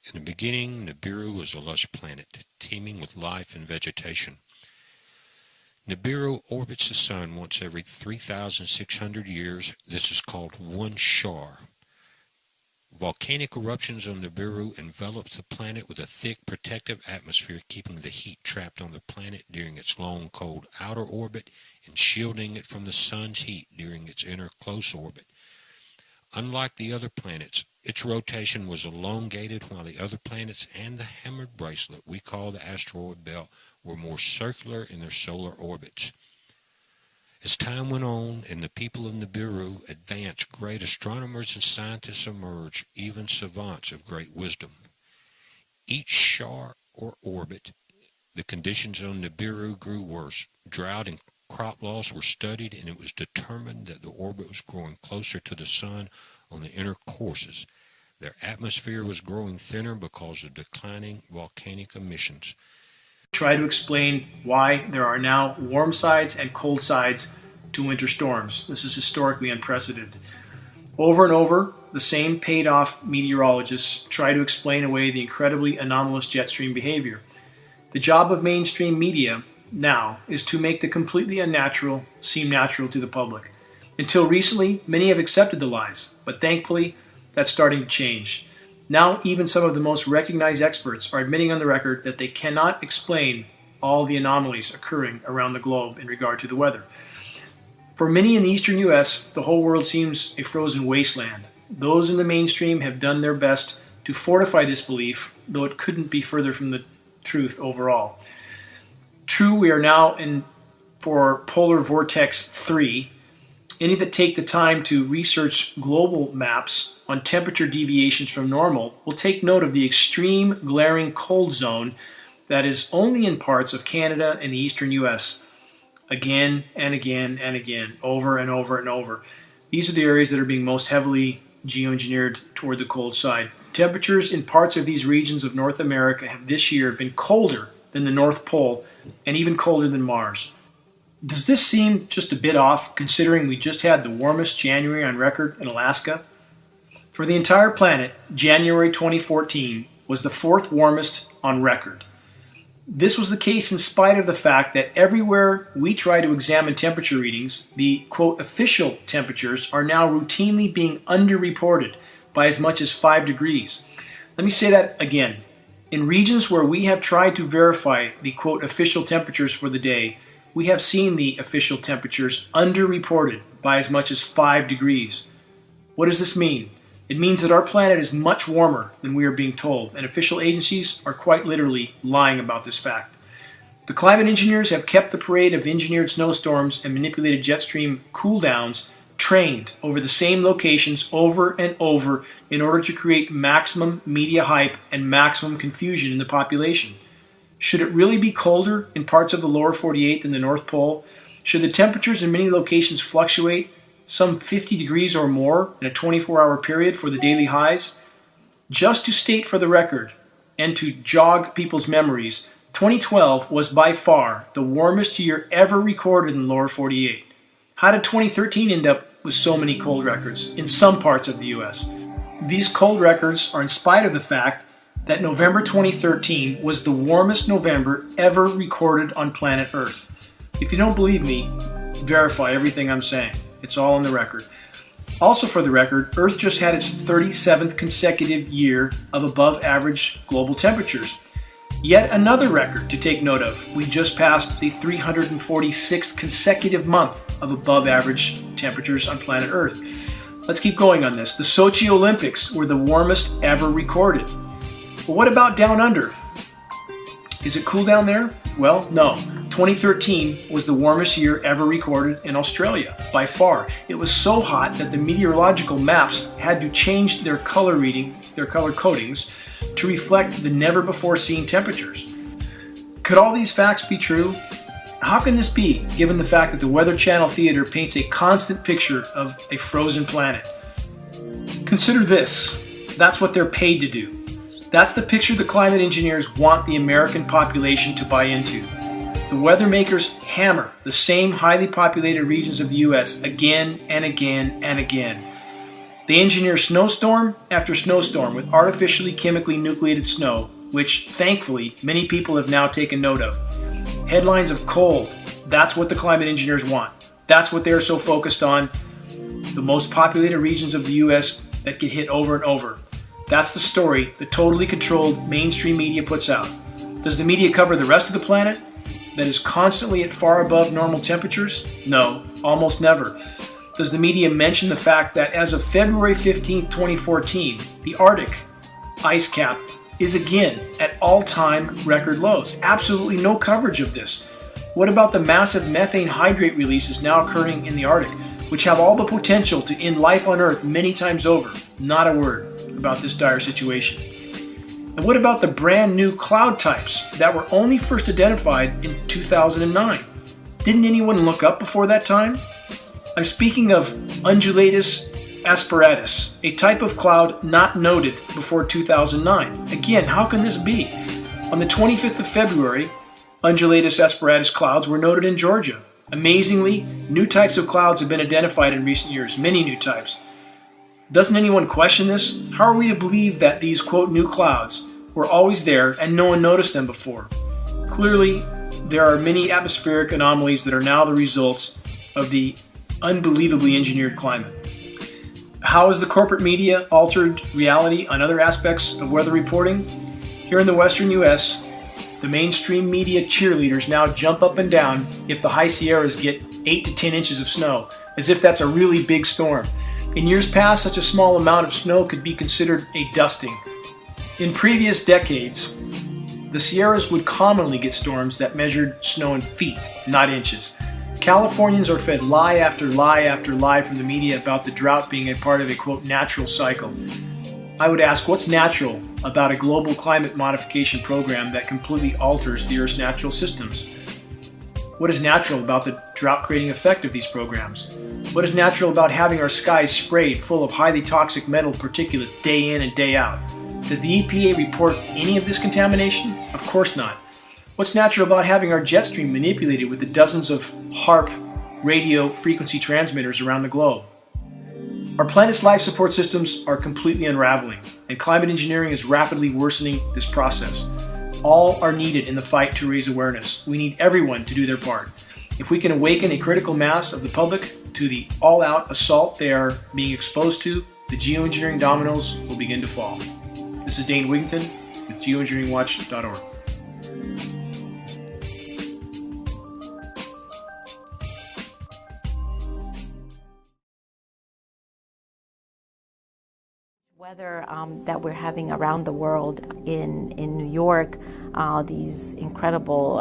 In the beginning, Nibiru was a lush planet, teeming with life and vegetation. Nibiru orbits the Sun once every 3,600 years. This is called one shar. Volcanic eruptions on Nibiru envelop the planet with a thick protective atmosphere, keeping the heat trapped on the planet during its long, cold outer orbit and shielding it from the Sun's heat during its inner close orbit. Unlike the other planets, its rotation was elongated, while the other planets and the hammered bracelet we call the asteroid belt were more circular in their solar orbits. As time went on and the people of Nibiru advanced, great astronomers and scientists emerged, even savants of great wisdom. Each shar or orbit, the conditions on Nibiru grew worse. Drought and crop loss were studied, and it was determined that the orbit was growing closer to the Sun on the inner courses. Their atmosphere was growing thinner because of declining volcanic emissions. Try to explain why there are now warm sides and cold sides to winter storms. This is historically unprecedented. Over and over, the same paid-off meteorologists try to explain away the incredibly anomalous jet stream behavior. The job of mainstream media now is to make the completely unnatural seem natural to the public. Until recently, many have accepted the lies, but thankfully, that's starting to change. Now, even some of the most recognized experts are admitting on the record that they cannot explain all the anomalies occurring around the globe in regard to the weather. For many in the eastern U.S., the whole world seems a frozen wasteland. Those in the mainstream have done their best to fortify this belief, though it couldn't be further from the truth overall. True, we are now in for polar vortex 3. Any that take the time to research global maps on temperature deviations from normal will take note of the extreme glaring cold zone that is only in parts of Canada and the eastern U.S. Again and again and again, over and over and over. These are the areas that are being most heavily geoengineered toward the cold side. Temperatures in parts of these regions of North America have this year been colder than the North Pole and even colder than Mars. Does this seem just a bit off, considering we just had the warmest January on record in Alaska? For the entire planet, January 2014 was the fourth warmest on record. This was the case in spite of the fact that everywhere we try to examine temperature readings, the quote official temperatures are now routinely being underreported by as much as 5 degrees. Let me say that again. In regions where we have tried to verify the quote official temperatures for the day, we have seen the official temperatures underreported by as much as 5 degrees. What does this mean? It means that our planet is much warmer than we are being told, and official agencies are quite literally lying about this fact. The climate engineers have kept the parade of engineered snowstorms and manipulated jet stream cooldowns trained over the same locations over and over in order to create maximum media hype and maximum confusion in the population. Should it really be colder in parts of the lower 48 than the North Pole? Should the temperatures in many locations fluctuate some 50 degrees or more in a 24-hour period for the daily highs? Just to state for the record and to jog people's memories, 2012 was by far the warmest year ever recorded in the lower 48. How did 2013 end up with so many cold records in some parts of the U.S.? These cold records are in spite of the fact that November 2013 was the warmest November ever recorded on planet Earth. If you don't believe me, verify everything I'm saying. It's all on the record. Also for the record, Earth just had its 37th consecutive year of above average global temperatures. Yet another record to take note of. We just passed the 346th consecutive month of above average temperatures on planet Earth. Let's keep going on this. The Sochi Olympics were the warmest ever recorded. But what about down under? Is it cool down there? Well, no. 2013 was the warmest year ever recorded in Australia, by far. It was so hot that the meteorological maps had to change their color codings to reflect the never-before-seen temperatures. Could all these facts be true? How can this be, given the fact that the Weather Channel Theater paints a constant picture of a frozen planet? Consider this. That's what they're paid to do. That's the picture the climate engineers want the American population to buy into. The weather makers hammer the same highly populated regions of the U.S. again and again and again. They engineer snowstorm after snowstorm with artificially chemically nucleated snow, which, thankfully, many people have now taken note of. Headlines of cold, that's what the climate engineers want. That's what they're so focused on. The most populated regions of the U.S. that get hit over and over. That's the story the totally controlled mainstream media puts out. Does the media cover the rest of the planet that is constantly at far above normal temperatures? No, almost never. Does the media mention the fact that as of February 15, 2014, the Arctic ice cap is again at all-time record lows? Absolutely no coverage of this. What about the massive methane hydrate releases now occurring in the Arctic, which have all the potential to end life on Earth many times over? Not a word about this dire situation. And what about the brand new cloud types that were only first identified in 2009? Didn't anyone look up before that time? I'm speaking of undulatus asperatus, a type of cloud not noted before 2009. Again, how can this be? On the 25th of February, undulatus asperatus clouds were noted in Georgia. Amazingly, new types of clouds have been identified in recent years, many new types. Doesn't anyone question this? How are we to believe that these, quote, new clouds were always there and no one noticed them before? Clearly, there are many atmospheric anomalies that are now the results of the unbelievably engineered climate. How has the corporate media altered reality on other aspects of weather reporting? Here in the western U.S., the mainstream media cheerleaders now jump up and down if the high Sierras get 8 to 10 inches of snow, as if that's a really big storm. In years past, such a small amount of snow could be considered a dusting. In previous decades, the Sierras would commonly get storms that measured snow in feet, not inches. Californians are fed lie after lie after lie from the media about the drought being a part of a, quote, natural cycle. I would ask, what's natural about a global climate modification program that completely alters the Earth's natural systems? What is natural about the drought-creating effect of these programs? What is natural about having our skies sprayed full of highly toxic metal particulates day in and day out? Does the EPA report any of this contamination? Of course not. What's natural about having our jet stream manipulated with the dozens of HAARP radio frequency transmitters around the globe? Our planet's life support systems are completely unraveling, and climate engineering is rapidly worsening this process. All are needed in the fight to raise awareness. We need everyone to do their part. If we can awaken a critical mass of the public to the all-out assault they are being exposed to, the geoengineering dominoes will begin to fall. This is Dane Wigington with geoengineeringwatch.org. Weather that we're having around the world in New York, these incredible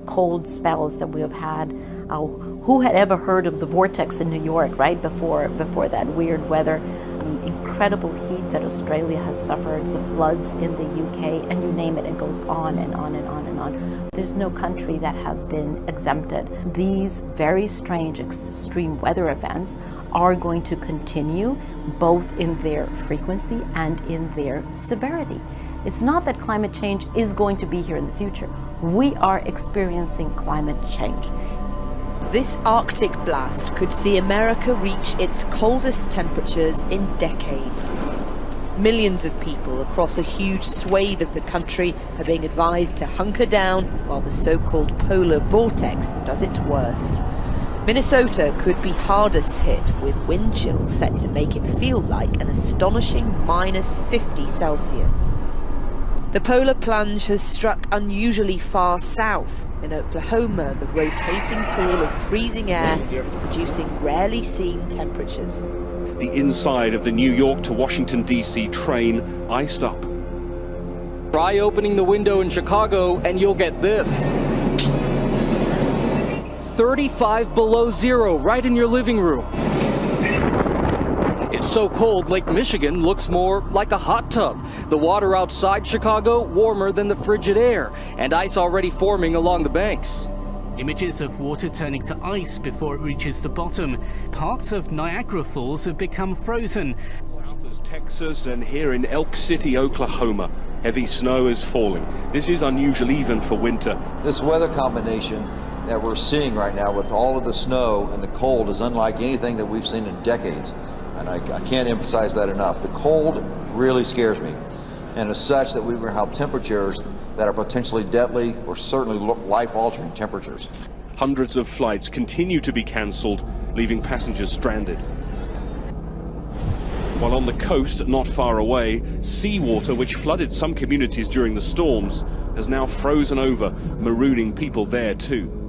cold spells that we have had. Who had ever heard of the vortex in New York, right, before that weird weather? The incredible heat that Australia has suffered, the floods in the UK, and you name it, it goes on and on and on and on. There's no country that has been exempted. These very strange extreme weather events are going to continue both in their frequency and in their severity. It's not that climate change is going to be here in the future. We are experiencing climate change. This Arctic blast could see America reach its coldest temperatures in decades. Millions of people across a huge swathe of the country are being advised to hunker down while the so-called polar vortex does its worst. Minnesota could be hardest hit, with wind chills set to make it feel like an astonishing -50 Celsius. The polar plunge has struck unusually far south. In Oklahoma, the rotating pool of freezing air is producing rarely seen temperatures. The inside of the New York to Washington, D.C. train iced up. Try opening the window in Chicago and you'll get this. 35 below zero right in your living room. It's so cold, Lake Michigan looks more like a hot tub. The water outside Chicago warmer than the frigid air, and ice already forming along the banks. Images of water turning to ice before it reaches the bottom. Parts of Niagara Falls have become frozen. South as Texas and here in Elk City, Oklahoma, heavy snow is falling. This is unusual even for winter. This weather combination that we're seeing right now with all of the snow and the cold is unlike anything that we've seen in decades. And I can't emphasize that enough. The cold really scares me. And as such, that we will have temperatures that are potentially deadly or certainly life-altering temperatures. Hundreds of flights continue to be cancelled, leaving passengers stranded. While on the coast, not far away, seawater, which flooded some communities during the storms, has now frozen over, marooning people there too.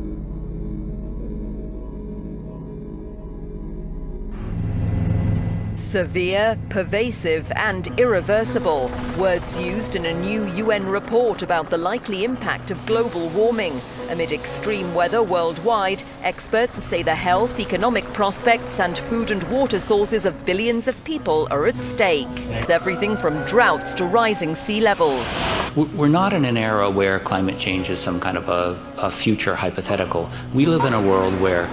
Severe, pervasive and irreversible. Words used in a new UN report about the likely impact of global warming. Amid extreme weather worldwide, experts say the health, economic prospects and food and water sources of billions of people are at stake. It's everything from droughts to rising sea levels. We're not in an era where climate change is some kind of a future hypothetical. We live in a world where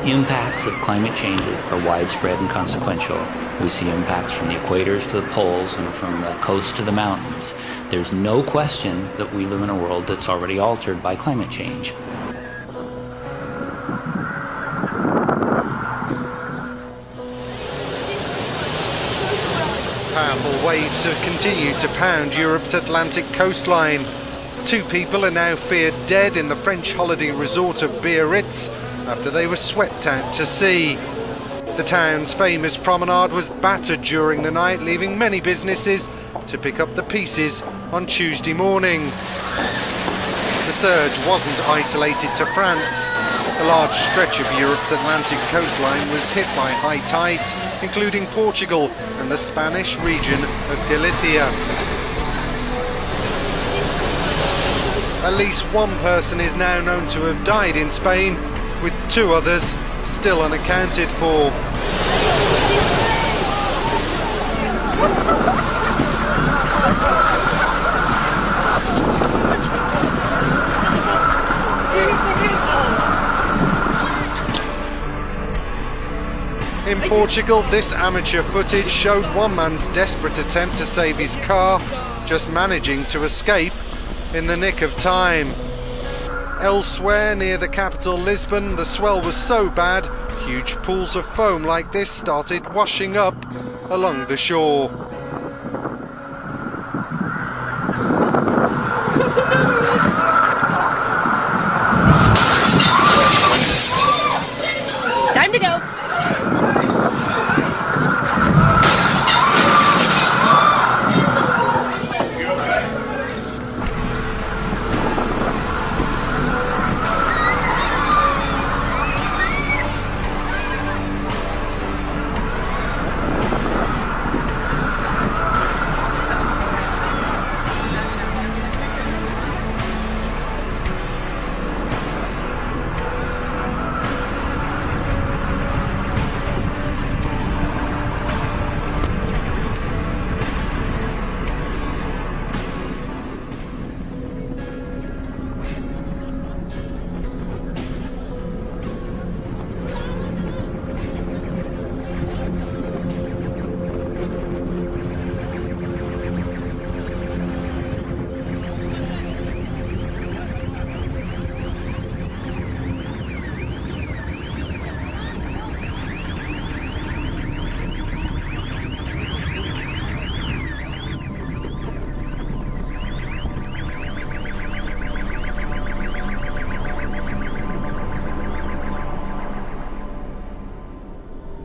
impacts of climate change are widespread and consequential. We see impacts from the equators to the poles and from the coast to the mountains. There's no question that we live in a world that's already altered by climate change. Powerful waves have continued to pound Europe's Atlantic coastline. 2 people are now feared dead in the French holiday resort of Biarritz after they were swept out to sea. The town's famous promenade was battered during the night, leaving many businesses to pick up the pieces on Tuesday morning. The surge wasn't isolated to France. A large stretch of Europe's Atlantic coastline was hit by high tides, including Portugal and the Spanish region of Galicia. At least 1 person is now known to have died in Spain, with 2 others still unaccounted for. In Portugal, this amateur footage showed one man's desperate attempt to save his car, just managing to escape in the nick of time. Elsewhere, near the capital Lisbon, the swell was so bad, huge pools of foam like this started washing up along the shore. Time to go.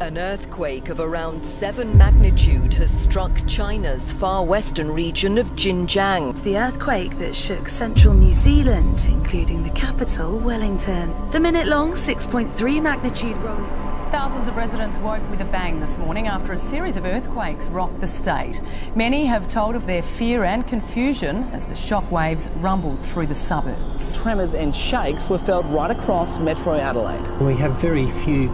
An earthquake of around 7 magnitude has struck China's far western region of Xinjiang. The earthquake that shook central New Zealand, including the capital, Wellington. The minute-long 6.3 magnitude rolling. Thousands of residents woke with a bang this morning after a series of earthquakes rocked the state. Many have told of their fear and confusion as the shockwaves rumbled through the suburbs. Tremors and shakes were felt right across Metro Adelaide. We have very few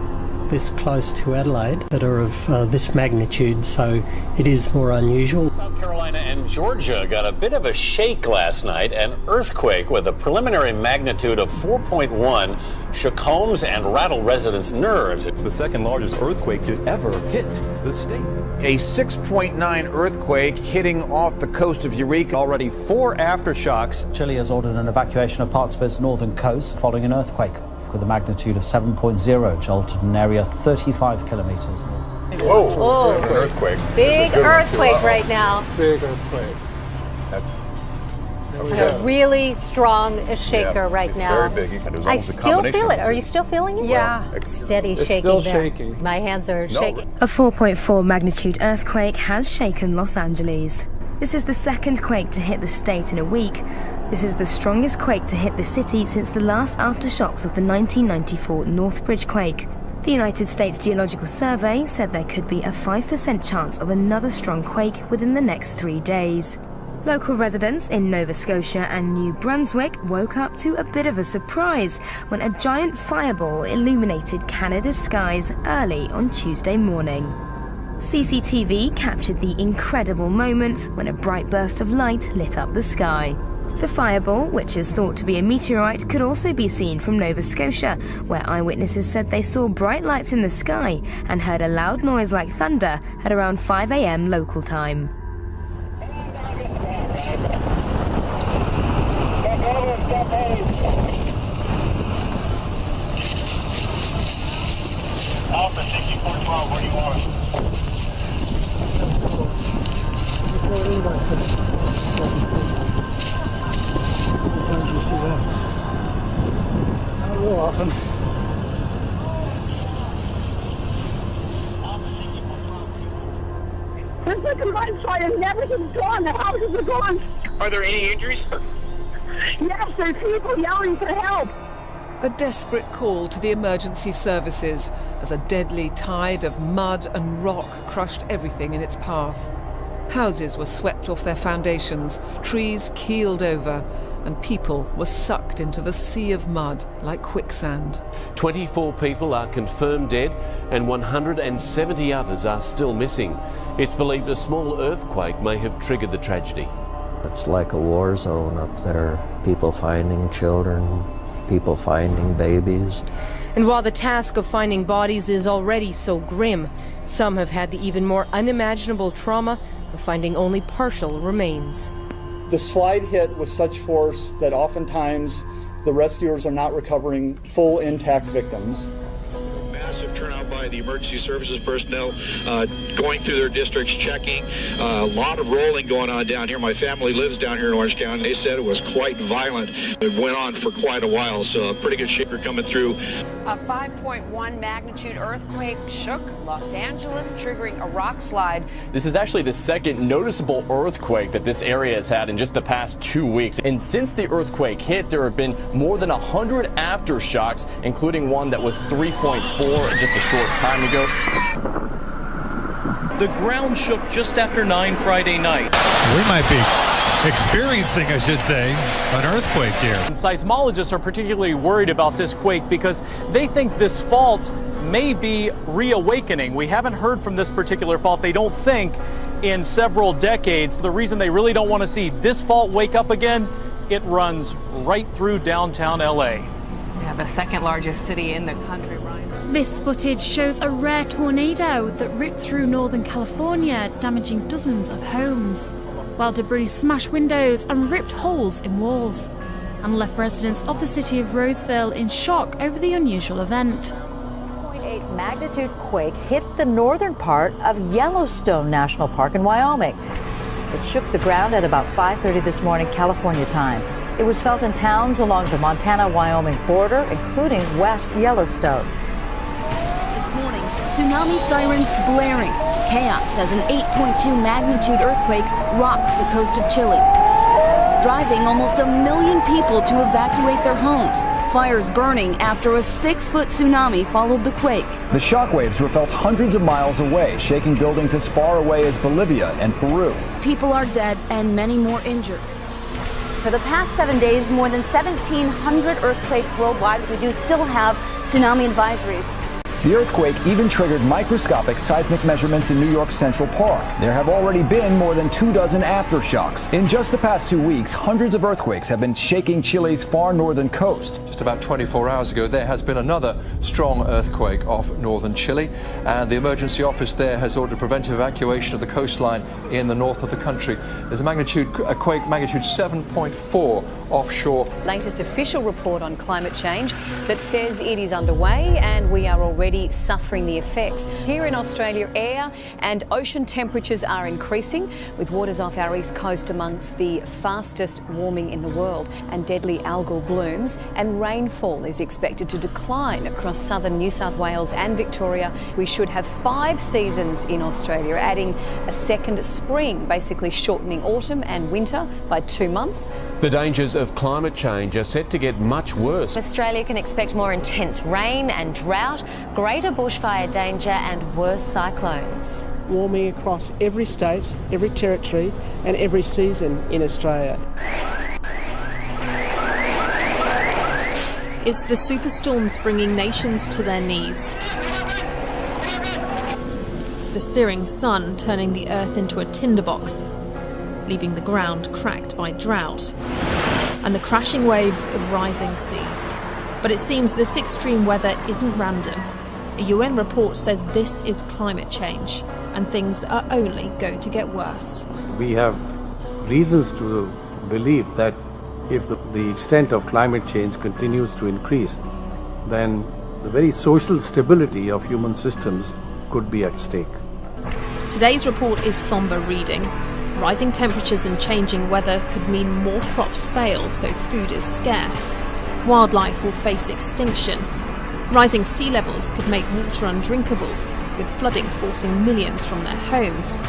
this close to Adelaide that are of this magnitude, so it is more unusual. South Carolina and Georgia got a bit of a shake last night. An earthquake with a preliminary magnitude of 4.1 shook homes and rattled residents' nerves. It's the second largest earthquake to ever hit the state. A 6.9 earthquake hitting off the coast of Eureka. Already 4 aftershocks. Chile has ordered an evacuation of parts of its northern coast following an earthquake with a magnitude of 7.0 jolted an area 35 kilometres north. Whoa! Oh. An earthquake. Big earthquake right now. Big earthquake. That's A really strong shaker right now. Very big. I still feel it. Are you still feeling it? Yeah. Steady It's shaking still there. shaking. My hands are shaking. A 4.4 magnitude earthquake has shaken Los Angeles. This is the second quake to hit the state in a week. This is the strongest quake to hit the city since the last aftershocks of the 1994 Northbridge quake. The United States Geological Survey said there could be a 5% chance of another strong quake within the next 3 days. Local residents in Nova Scotia and New Brunswick woke up to a bit of a surprise when a giant fireball illuminated Canada's skies early on Tuesday morning. CCTV captured the incredible moment when a bright burst of light lit up the sky. The fireball, which is thought to be a meteorite, could also be seen from Nova Scotia, where eyewitnesses said they saw bright lights in the sky and heard a loud noise like thunder at around 5 a.m. local time. Alpha 6412, where do you want Not real often. There's like a mudslide and everything's gone. The houses are gone. Are there any injuries? Yes, there's people yelling for help. A desperate call to the emergency services as a deadly tide of mud and rock crushed everything in its path. Houses were swept off their foundations, trees keeled over, and people were sucked into the sea of mud like quicksand. 24 people are confirmed dead and 170 others are still missing. It's believed a small earthquake may have triggered the tragedy. It's like a war zone up there. People finding children, people finding babies. And while the task of finding bodies is already so grim, some have had the even more unimaginable trauma of finding only partial remains. The slide hit with such force that oftentimes the rescuers are not recovering full intact victims. Massive turnout by the emergency services personnel going through their districts, checking. A lot of rolling going on down here. My family lives down here in Orange County. They said it was quite violent. It went on for quite a while, so a pretty good shaker coming through. A 5.1 magnitude earthquake shook Los Angeles, triggering a rock slide. This is actually the second noticeable earthquake that this area has had in just the past 2 weeks. And since the earthquake hit, there have been more than 100 aftershocks, including one that was 3.4 just a short time ago. The ground shook just after 9 Friday night. We might be experiencing, I should say, an earthquake here. And seismologists are particularly worried about this quake because they think this fault may be reawakening. We haven't heard from this particular fault, they don't think, in several decades. The reason they really don't want to see this fault wake up again, it runs right through downtown LA. Yeah, the second largest city in the country, Ryan. This footage shows a rare tornado that ripped through Northern California, damaging dozens of homes, while debris smashed windows and ripped holes in walls, and left residents of the city of Roseville in shock over the unusual event. 8 magnitude quake hit the northern part of Yellowstone National Park in Wyoming. It shook the ground at about 5:30 this morning, California time. It was felt in towns along the Montana-Wyoming border, including West Yellowstone. This morning, tsunami sirens blaring. Chaos as an 8.2 magnitude earthquake rocks the coast of Chile, driving almost 1 million people to evacuate their homes. Fires burning after a 6-foot tsunami followed the quake. The shockwaves were felt hundreds of miles away, shaking buildings as far away as Bolivia and Peru. People are dead and many more injured. For the past 7 days, more than 1,700 earthquakes worldwide. We do still have tsunami advisories. The earthquake even triggered microscopic seismic measurements in New York's Central Park. There have already been more than 24 aftershocks. In just the past 2 weeks, hundreds of earthquakes have been shaking Chile's far northern coast. Just about 24 hours ago, there has been another strong earthquake off northern Chile, and the emergency office there has ordered preventive evacuation of the coastline in the north of the country. There's a quake magnitude 7.4 offshore. Latest official report on climate change that says it is underway, and we are already already suffering the effects. Here in Australia, air and ocean temperatures are increasing, with waters off our east coast amongst the fastest warming in the world, and deadly algal blooms, and rainfall is expected to decline across southern New South Wales and Victoria. We should have 5 seasons in Australia, adding a second spring, basically shortening autumn and winter by 2 months. The dangers of climate change are set to get much worse. Australia can expect more intense rain and drought, greater bushfire danger and worse cyclones. Warming across every state, every territory and every season in Australia. It's the superstorms bringing nations to their knees. The searing sun turning the earth into a tinderbox, leaving the ground cracked by drought, and the crashing waves of rising seas. But it seems this extreme weather isn't random. A UN report says this is climate change, and things are only going to get worse. We have reasons to believe that if the extent of climate change continues to increase, then the very social stability of human systems could be at stake. Today's report is somber reading. Rising temperatures and changing weather could mean more crops fail, so food is scarce. Wildlife will face extinction. Rising sea levels could make water undrinkable, with flooding forcing millions from their homes.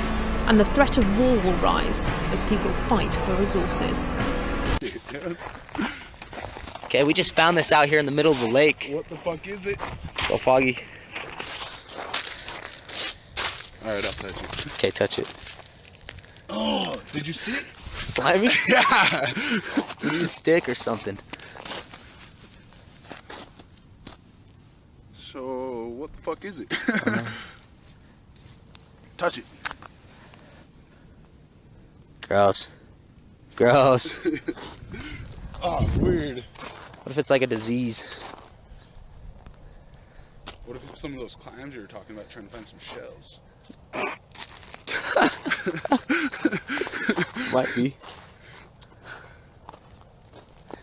And the threat of war will rise as people fight for resources. Okay, we just found this out here in the middle of the lake. What the fuck is it? So foggy. Alright, I'll touch it. Okay, touch it. Oh, did you see it? Slimy? Yeah! We need a stick or something. So, what the fuck is it? Touch it. Gross. Gross. Oh, weird. What if it's like a disease? What if it's some of those clams you were talking about, trying to find some shells? Might be.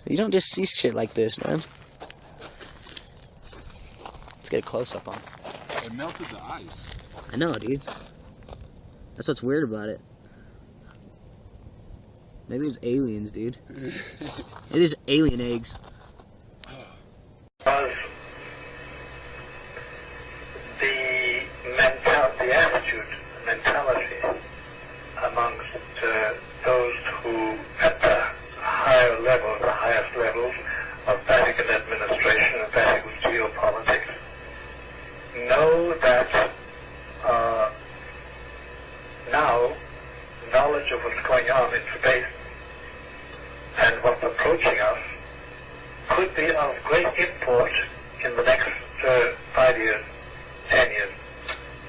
You don't just see shit like this, man. Let's get a close-up on it. It melted the ice. I know, dude. That's what's weird about it. Maybe it was aliens, dude. It is alien eggs. The attitude, mentality amongst those who at the higher levels, the highest levels of Vatican administration and Vatican geopolitics, know that now knowledge of what's going on in space and what's approaching us could be of great import in the next 5 years, 10 years.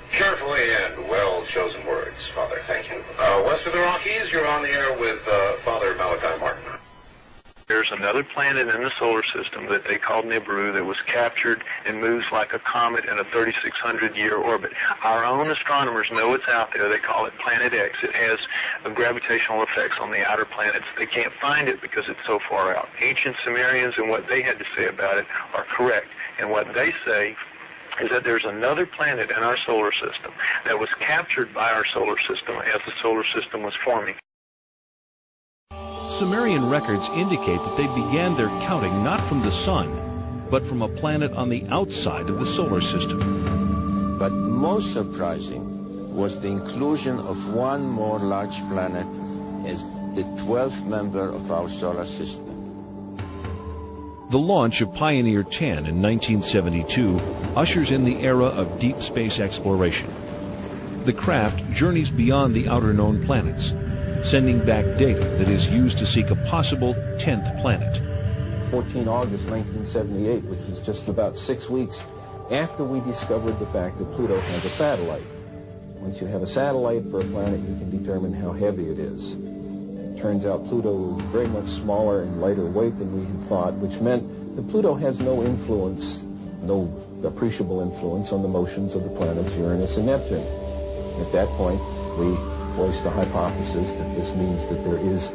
Carefully and well-chosen words, Father. Thank you. West of the Rockies, you're on the air with Father Malachi Martin. There's another planet in the solar system that they call Nibiru that was captured and moves like a comet in a 3,600-year orbit. Our own astronomers know it's out there. They call it Planet X. It has gravitational effects on the outer planets. They can't find it because it's so far out. Ancient Sumerians and what they had to say about it are correct. And what they say is that there's another planet in our solar system that was captured by our solar system as the solar system was forming. Sumerian records indicate that they began their counting not from the sun, but from a planet on the outside of the solar system. But most surprising was the inclusion of one more large planet as the 12th member of our solar system. The launch of Pioneer 10 in 1972 ushers in the era of deep space exploration. The craft journeys beyond the outer known planets, sending back data that is used to seek a possible 10th planet. 14 August 1978, which was just about 6 weeks after we discovered the fact that Pluto has a satellite. Once you have a satellite for a planet, you can determine how heavy it is. It turns out Pluto is very much smaller and lighter weight than we had thought, which meant that Pluto has no influence, no appreciable influence on the motions of the planets Uranus and Neptune. At that point, we voiced the hypothesis that this means that there is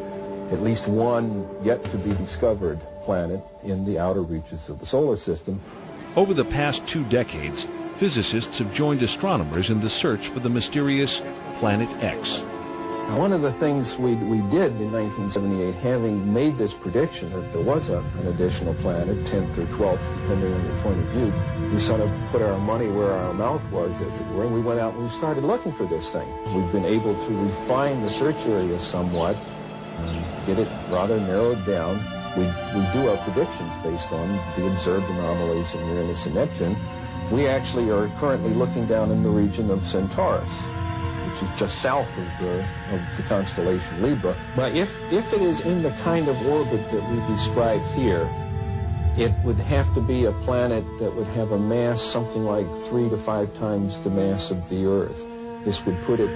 at least one yet to be discovered planet in the outer reaches of the solar system. Over the past 2 decades, physicists have joined astronomers in the search for the mysterious Planet X. Now, one of the things we did in 1978, having made this prediction that there was an additional planet, 10th or 12th, depending on your point of view, we sort of put our money where our mouth was, as it were, and we went out and we started looking for this thing. We've been able to refine the search area somewhat, get it rather narrowed down. We do our predictions based on the observed anomalies in Uranus and Neptune. We actually are currently looking down in the region of Centaurus, which is just south of the constellation Libra. But if it is in the kind of orbit that we described here, it would have to be a planet that would have a mass something like 3 to 5 times the mass of the Earth. This would put it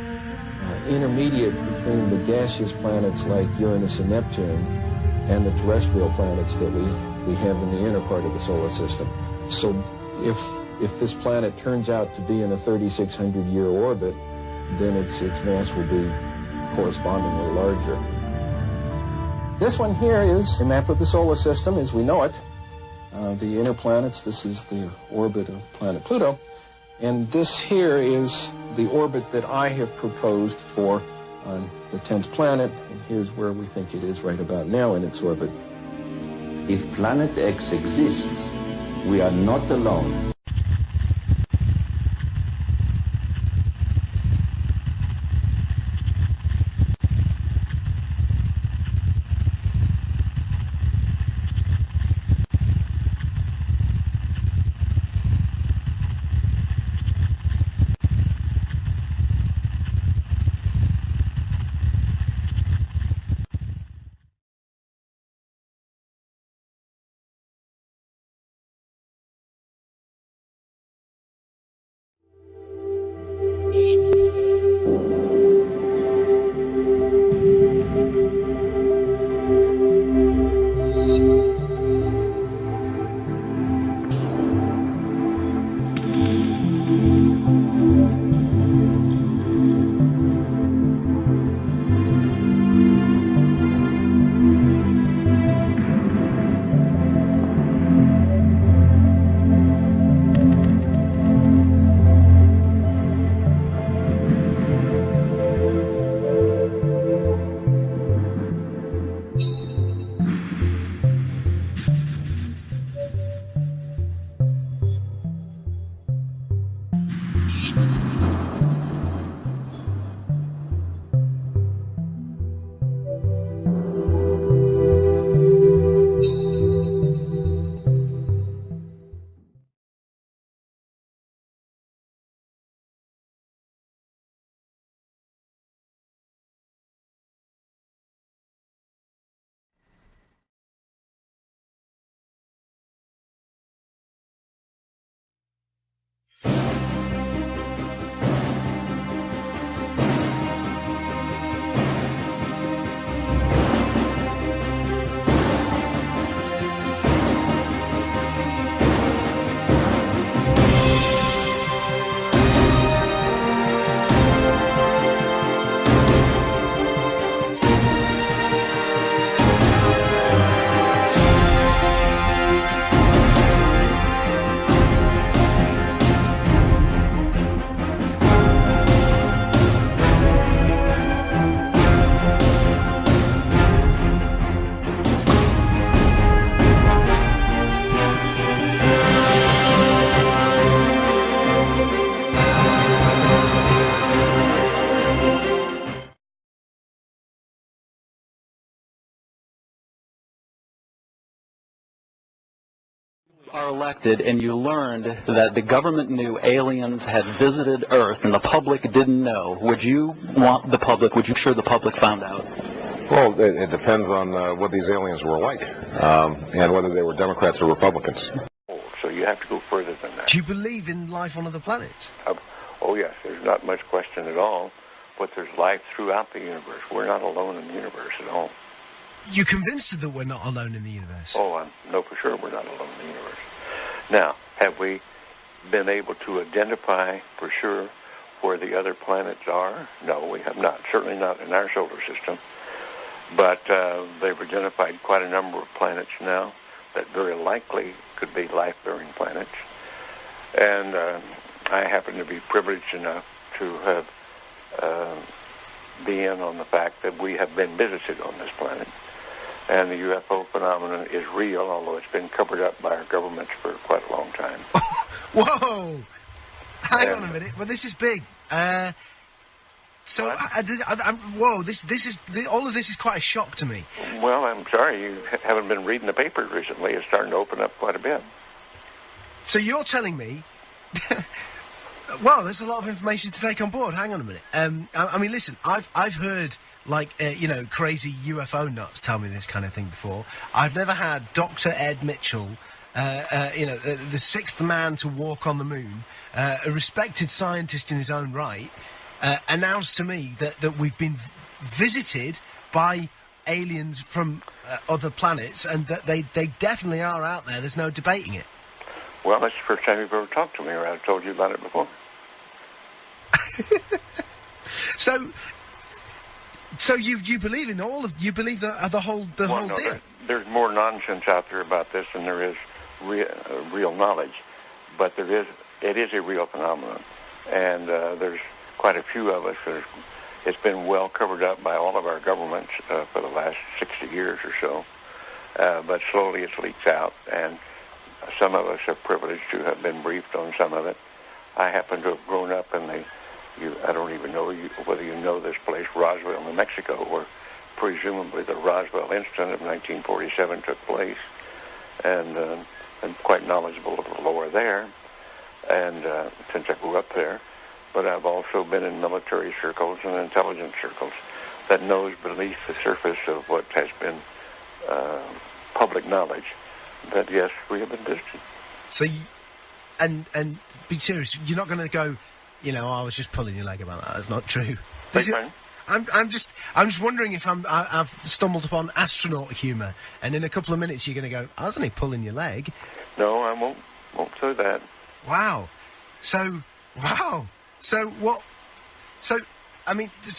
intermediate between the gaseous planets like Uranus and Neptune and the terrestrial planets that we have in the inner part of the solar system. So if this planet turns out to be in a 3,600-year orbit, then its mass will be correspondingly larger. This one here is a map of the solar system as we know it. The inner planets, this is the orbit of planet Pluto. And this here is the orbit that I have proposed for the 10th planet. And here's where we think it is right about now in its orbit. If Planet X exists, we are not alone. Are elected and you learned that the government knew aliens had visited Earth and the public didn't know, would you want the public, would you sure the public found out? Well, it depends on what these aliens were like and whether they were Democrats or Republicans. So you have to go further than that. Do you believe in life on other planets? Oh yes, there's not much question at all, but there's life throughout the universe. We're not alone in the universe at all. You're convinced that we're not alone in the universe? Oh, I know for sure we're not alone in the universe. Now, have we been able to identify for sure where the other planets are? No, we have not. Certainly not in our solar system. But they've identified quite a number of planets now that very likely could be life-bearing planets. And I happen to be privileged enough to have be in on the fact that we have been visited on this planet. And the UFO phenomenon is real, although it's been covered up by our governments for quite a long time. Whoa! Hang on a minute. Well, this is big. Whoa! All of this is quite a shock to me. Well, I'm sorry you haven't been reading the papers recently. It's starting to open up quite a bit. So you're telling me? Well, there's a lot of information to take on board. Hang on a minute. I mean, listen. I've heard crazy UFO nuts tell me this kind of thing before. I've never had Dr. Ed Mitchell, the sixth man to walk on the moon, a respected scientist in his own right, announce to me that we've been visited by aliens from other planets and that they definitely are out there. There's no debating it. Well, that's the first time you've ever talked to me, or I've told you about it before. So you believe in all of the whole deal? There's more nonsense out there about this than there is real knowledge, but it is a real phenomenon, and there's quite a few of us. It's been well covered up by all of our governments for the last 60 years or so, but slowly it leaks out, and some of us are privileged to have been briefed on some of it. I happen to have grown up in I don't even know whether you know this place, Roswell, New Mexico, where presumably the Roswell incident of 1947 took place, and I'm quite knowledgeable of the lore there, and since I grew up there. But I've also been in military circles and intelligence circles that knows beneath the surface of what has been public knowledge that, yes, we have been visited. So, and be serious, you're not going to go, I was just pulling your leg about that. That's not true. I'm just wondering if I've stumbled upon astronaut humour, and in a couple of minutes you're going to go, I was only pulling your leg. No, I won't say that. Wow. So what? So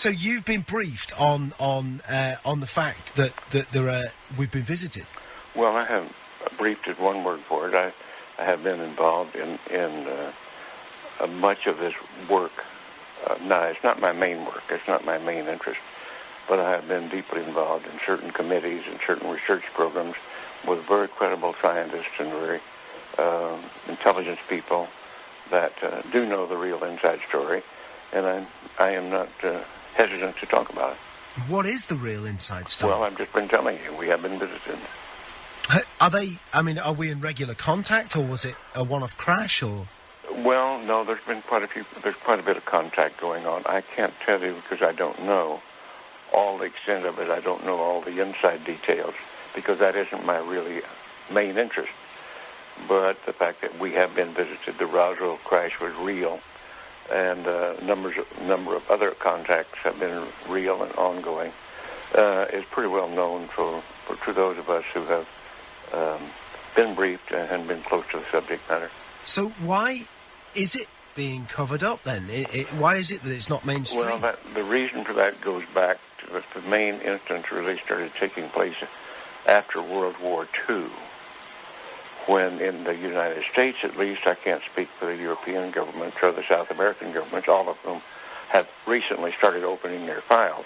you've been briefed on the fact that we've been visited. Well, I haven't briefed is one word for it. I have been involved in much of this work. No, it's not my main work. It's not my main interest. But I have been deeply involved in certain committees and certain research programs with very credible scientists and very intelligence people that do know the real inside story. And I am not hesitant to talk about it. What is the real inside story? Well, I've just been telling you. We have been visited. Are we in regular contact, or was it a one-off crash, or...? Well, no, there's quite a bit of contact going on. I can't tell you because I don't know all the extent of it. I don't know all the inside details because that isn't my really main interest. But the fact that we have been visited, the Roswell crash was real, and number of other contacts have been real and ongoing, is pretty well known to those of us who have been briefed and been close to the subject matter. So why is it being covered up then? Why is it that it's not mainstream? Well, the reason for that goes back to the main instance really started taking place after World War II, when in the United States, at least, I can't speak for the European governments or the South American governments, all of whom have recently started opening their files.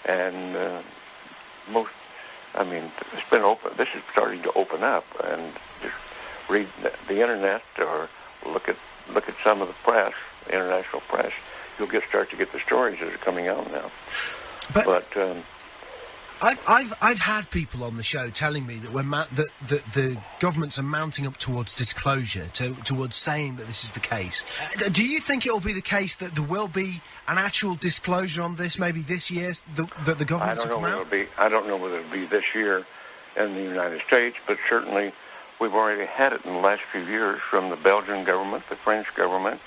And it's been open. This is starting to open up, and just read the internet or look at some of the press, the international press. You'll start to get the stories that are coming out now. But I've had people on the show telling me that that the governments are mounting up towards disclosure, towards saying that this is the case. Do you think it will be the case that there will be an actual disclosure on this, maybe this year, that the governments will come out? I don't know whether it'll be this year in the United States, but certainly we've already had it in the last few years from the Belgian government, the French government,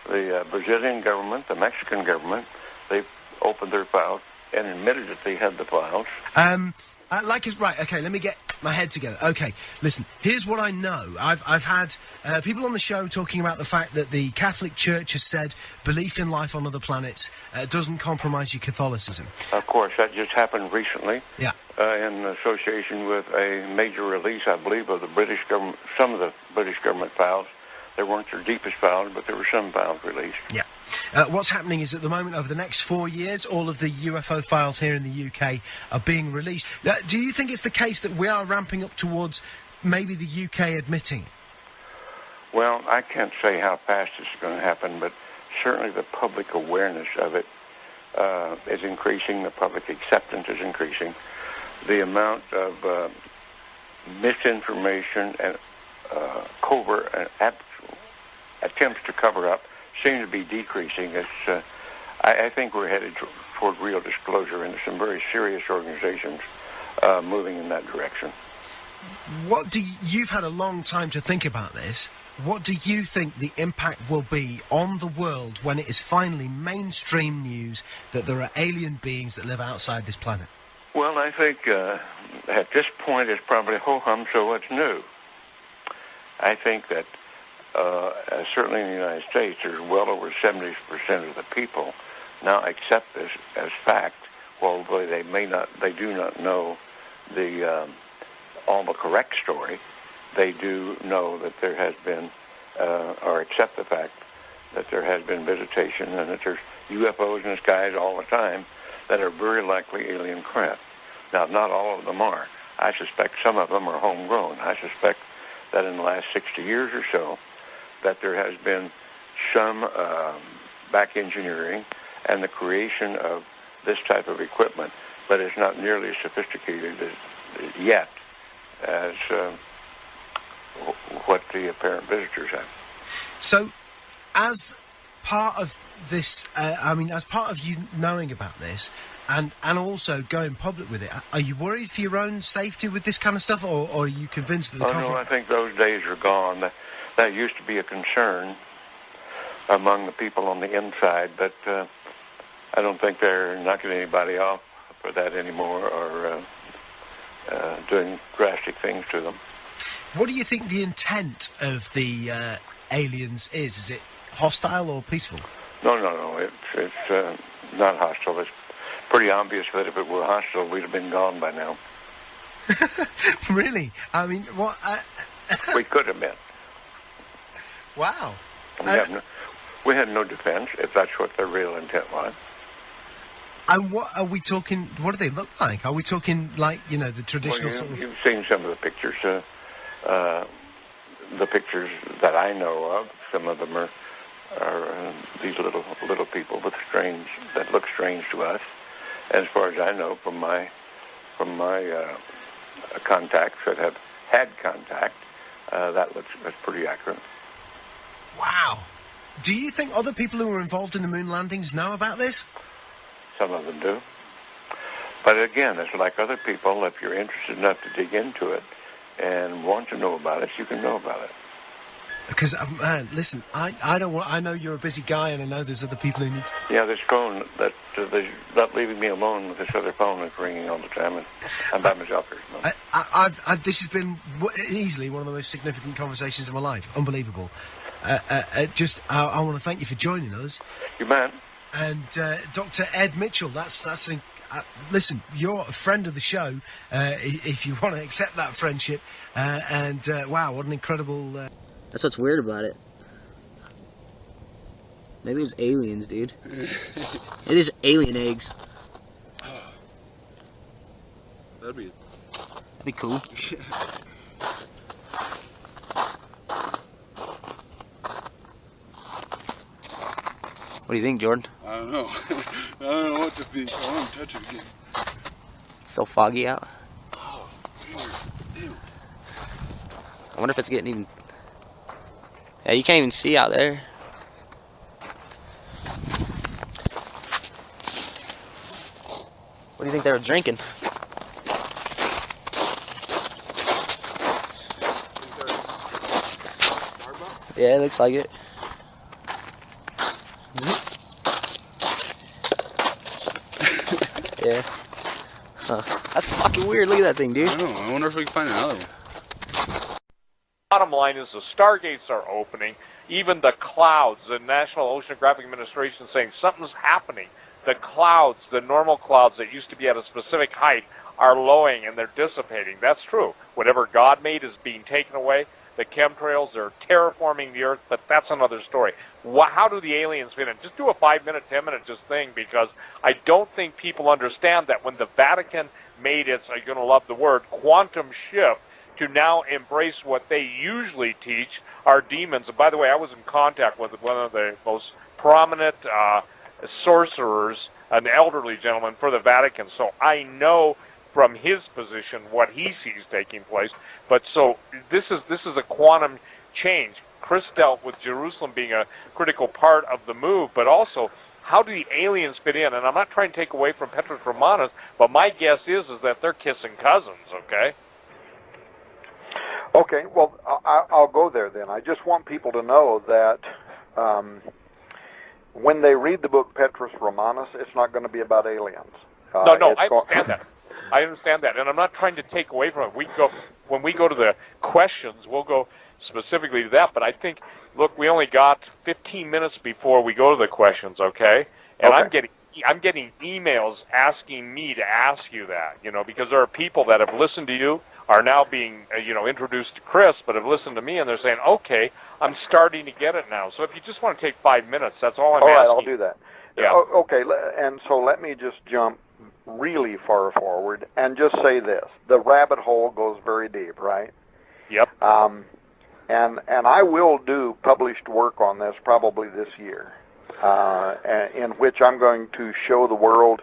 the Brazilian government, the Mexican government. They've opened their files and admitted that they had the files. Right, okay, let me get my head together. Okay, listen, here's what I know. I've had people on the show talking about the fact that the Catholic Church has said belief in life on other planets doesn't compromise your Catholicism. Of course, that just happened recently. Yeah. In association with a major release, I believe, of the British government, some of the British government files There weren't their deepest files, but there were some files released. Yeah. What's happening is at the moment, over the next 4 years, all of the UFO files here in the UK are being released. Do you think it's the case that we are ramping up towards maybe the UK admitting it? Well, I can't say how fast this is going to happen, but certainly the public awareness of it is increasing. The public acceptance is increasing. The amount of misinformation and covert and attempts to cover up seem to be decreasing. I think we're headed toward real disclosure, and some very serious organizations moving in that direction. You've had a long time to think about this. What do you think the impact will be on the world when it is finally mainstream news that there are alien beings that live outside this planet? Well, I think at this point it's probably ho-hum, so what's new? I think that certainly in the United States, there's well over 70% of the people now accept this as fact, although they do not know all the correct story. They do know that there has been, or accept the fact that there has been visitation and that there's UFOs in the skies all the time that are very likely alien craft. Now, not all of them are. I suspect some of them are homegrown. I suspect that in the last 60 years or so, that there has been some back engineering and the creation of this type of equipment, but it's not nearly as sophisticated yet as what the apparent visitors have. So, as part of this, as part of you knowing about this, and also going public with it, are you worried for your own safety with this kind of stuff, or are you convinced that the no, I think those days are gone. That used to be a concern among the people on the inside, but I don't think they're knocking anybody off for that anymore or doing drastic things to them. What do you think the intent of the aliens is? Is it hostile or peaceful? No. It's not hostile. It's pretty obvious that if it were hostile, we'd have been gone by now. Really? I mean, what? We could have been. Wow. We had no defense, if that's what their real intent was. And what are we talking? What do they look like? Are we talking like, the traditional sort of? You've seen some of the pictures. The pictures that I know of, some of them are these little people that look strange to us. As far as I know from my contacts that have had contact, that's pretty accurate. Wow. Do you think other people who were involved in the moon landings know about this? Some of them do. But again, it's like other people. If you're interested enough to dig into it and want to know about it, you can know about it. Because, man, listen, I know you're a busy guy, and I know there's other people who need... Yeah, this phone, they're not leaving me alone with this other phone that's ringing all the time, and I'm by myself here. This has been easily one of the most significant conversations of my life. Unbelievable. I want to thank you for joining us. You man. And Dr. Ed Mitchell, listen, you're a friend of the show, if you want to accept that friendship. Wow, what an incredible... That's what's weird about it. Maybe it was aliens, dude. It is alien eggs. That'd be cool. What do you think, Jordan? I don't know. I don't know what to think. I want to touch it again. It's so foggy out. Oh, weird. Ew. I wonder if it's getting even... Yeah, you can't even see out there. What do you think they were drinking? Yeah, it looks like it. Yeah. Huh. That's fucking weird. Look at that thing, dude. I don't know. I wonder if we can find another one. Bottom line is the stargates are opening. Even the clouds, the National Oceanographic Administration is saying something's happening. The clouds, the normal clouds that used to be at a specific height, are lowering and they're dissipating. That's true. Whatever God made is being taken away. the chemtrails, they're terraforming the Earth, but that's another story. How do the aliens fit in? Just do a 5-minute, 10-minute just thing, because I don't think people understand that when the Vatican made its, you're going to love the word, quantum shift to now embrace what they usually teach are demons. And by the way, I was in contact with one of the most prominent sorcerers, an elderly gentleman for the Vatican, so I know from his position what he sees taking place. But so this is a quantum change. Chris dealt with Jerusalem being a critical part of the move, but also how do the aliens fit in? And I'm not trying to take away from Petrus Romanus, but my guess is that they're kissing cousins, okay? Okay, well, I'll go there then. I just want people to know that when they read the book Petrus Romanus, it's not going to be about aliens. No, I understand that. I understand that, and I'm not trying to take away from it. When we go to the questions, we'll go specifically to that, but I think, look, we only got 15 minutes before we go to the questions, okay? And okay. I'm getting emails asking me to ask you that, because there are people that have listened to you, are now being, introduced to Chris, but have listened to me, and they're saying, okay, I'm starting to get it now. So if you just want to take 5 minutes, that's all I'm asking. All right, I'll do that. Yeah. Okay, and so let me just jump really far forward and just say this. The rabbit hole goes very deep, right? Yep. And I will do published work on this probably this year, in which I'm going to show the world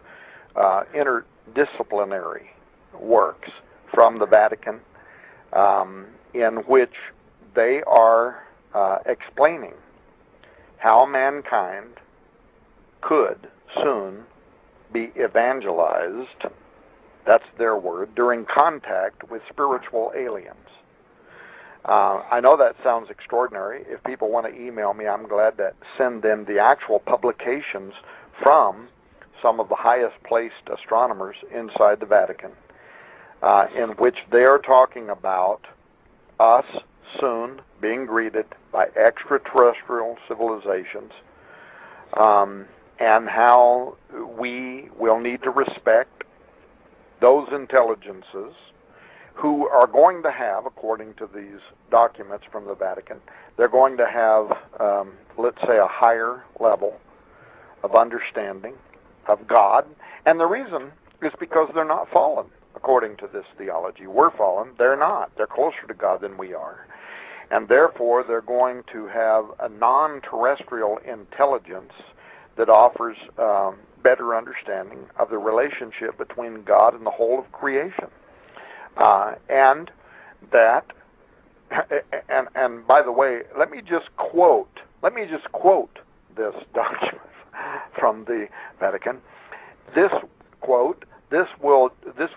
interdisciplinary works from the Vatican, in which they are explaining how mankind could soon be evangelized, that's their word, during contact with spiritual aliens. I know that sounds extraordinary. If people want to email me, I'm glad to send them the actual publications from some of the highest placed astronomers inside the Vatican, in which they are talking about us soon being greeted by extraterrestrial civilizations, and how we will need to respect those intelligences who are going to have, according to these documents from the Vatican, they're going to have, let's say, a higher level of understanding of God. And the reason is because they're not fallen, according to this theology. We're fallen. They're not. They're closer to God than we are. And therefore, they're going to have a non-terrestrial intelligence that offers better understanding of the relationship between God and the whole of creation. And that, and by the way, let me just quote this document from the Vatican. This quote, this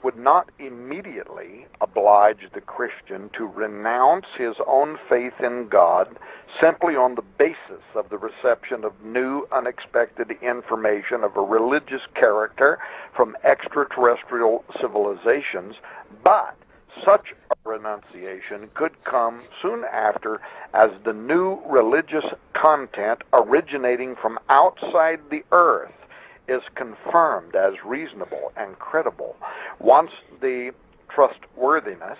would not immediately oblige the Christian to renounce his own faith in God simply on the basis of the reception of new, unexpected information of a religious character from extraterrestrial civilizations, but such a renunciation could come soon after as the new religious content originating from outside the earth is confirmed as reasonable and credible. Once the trustworthiness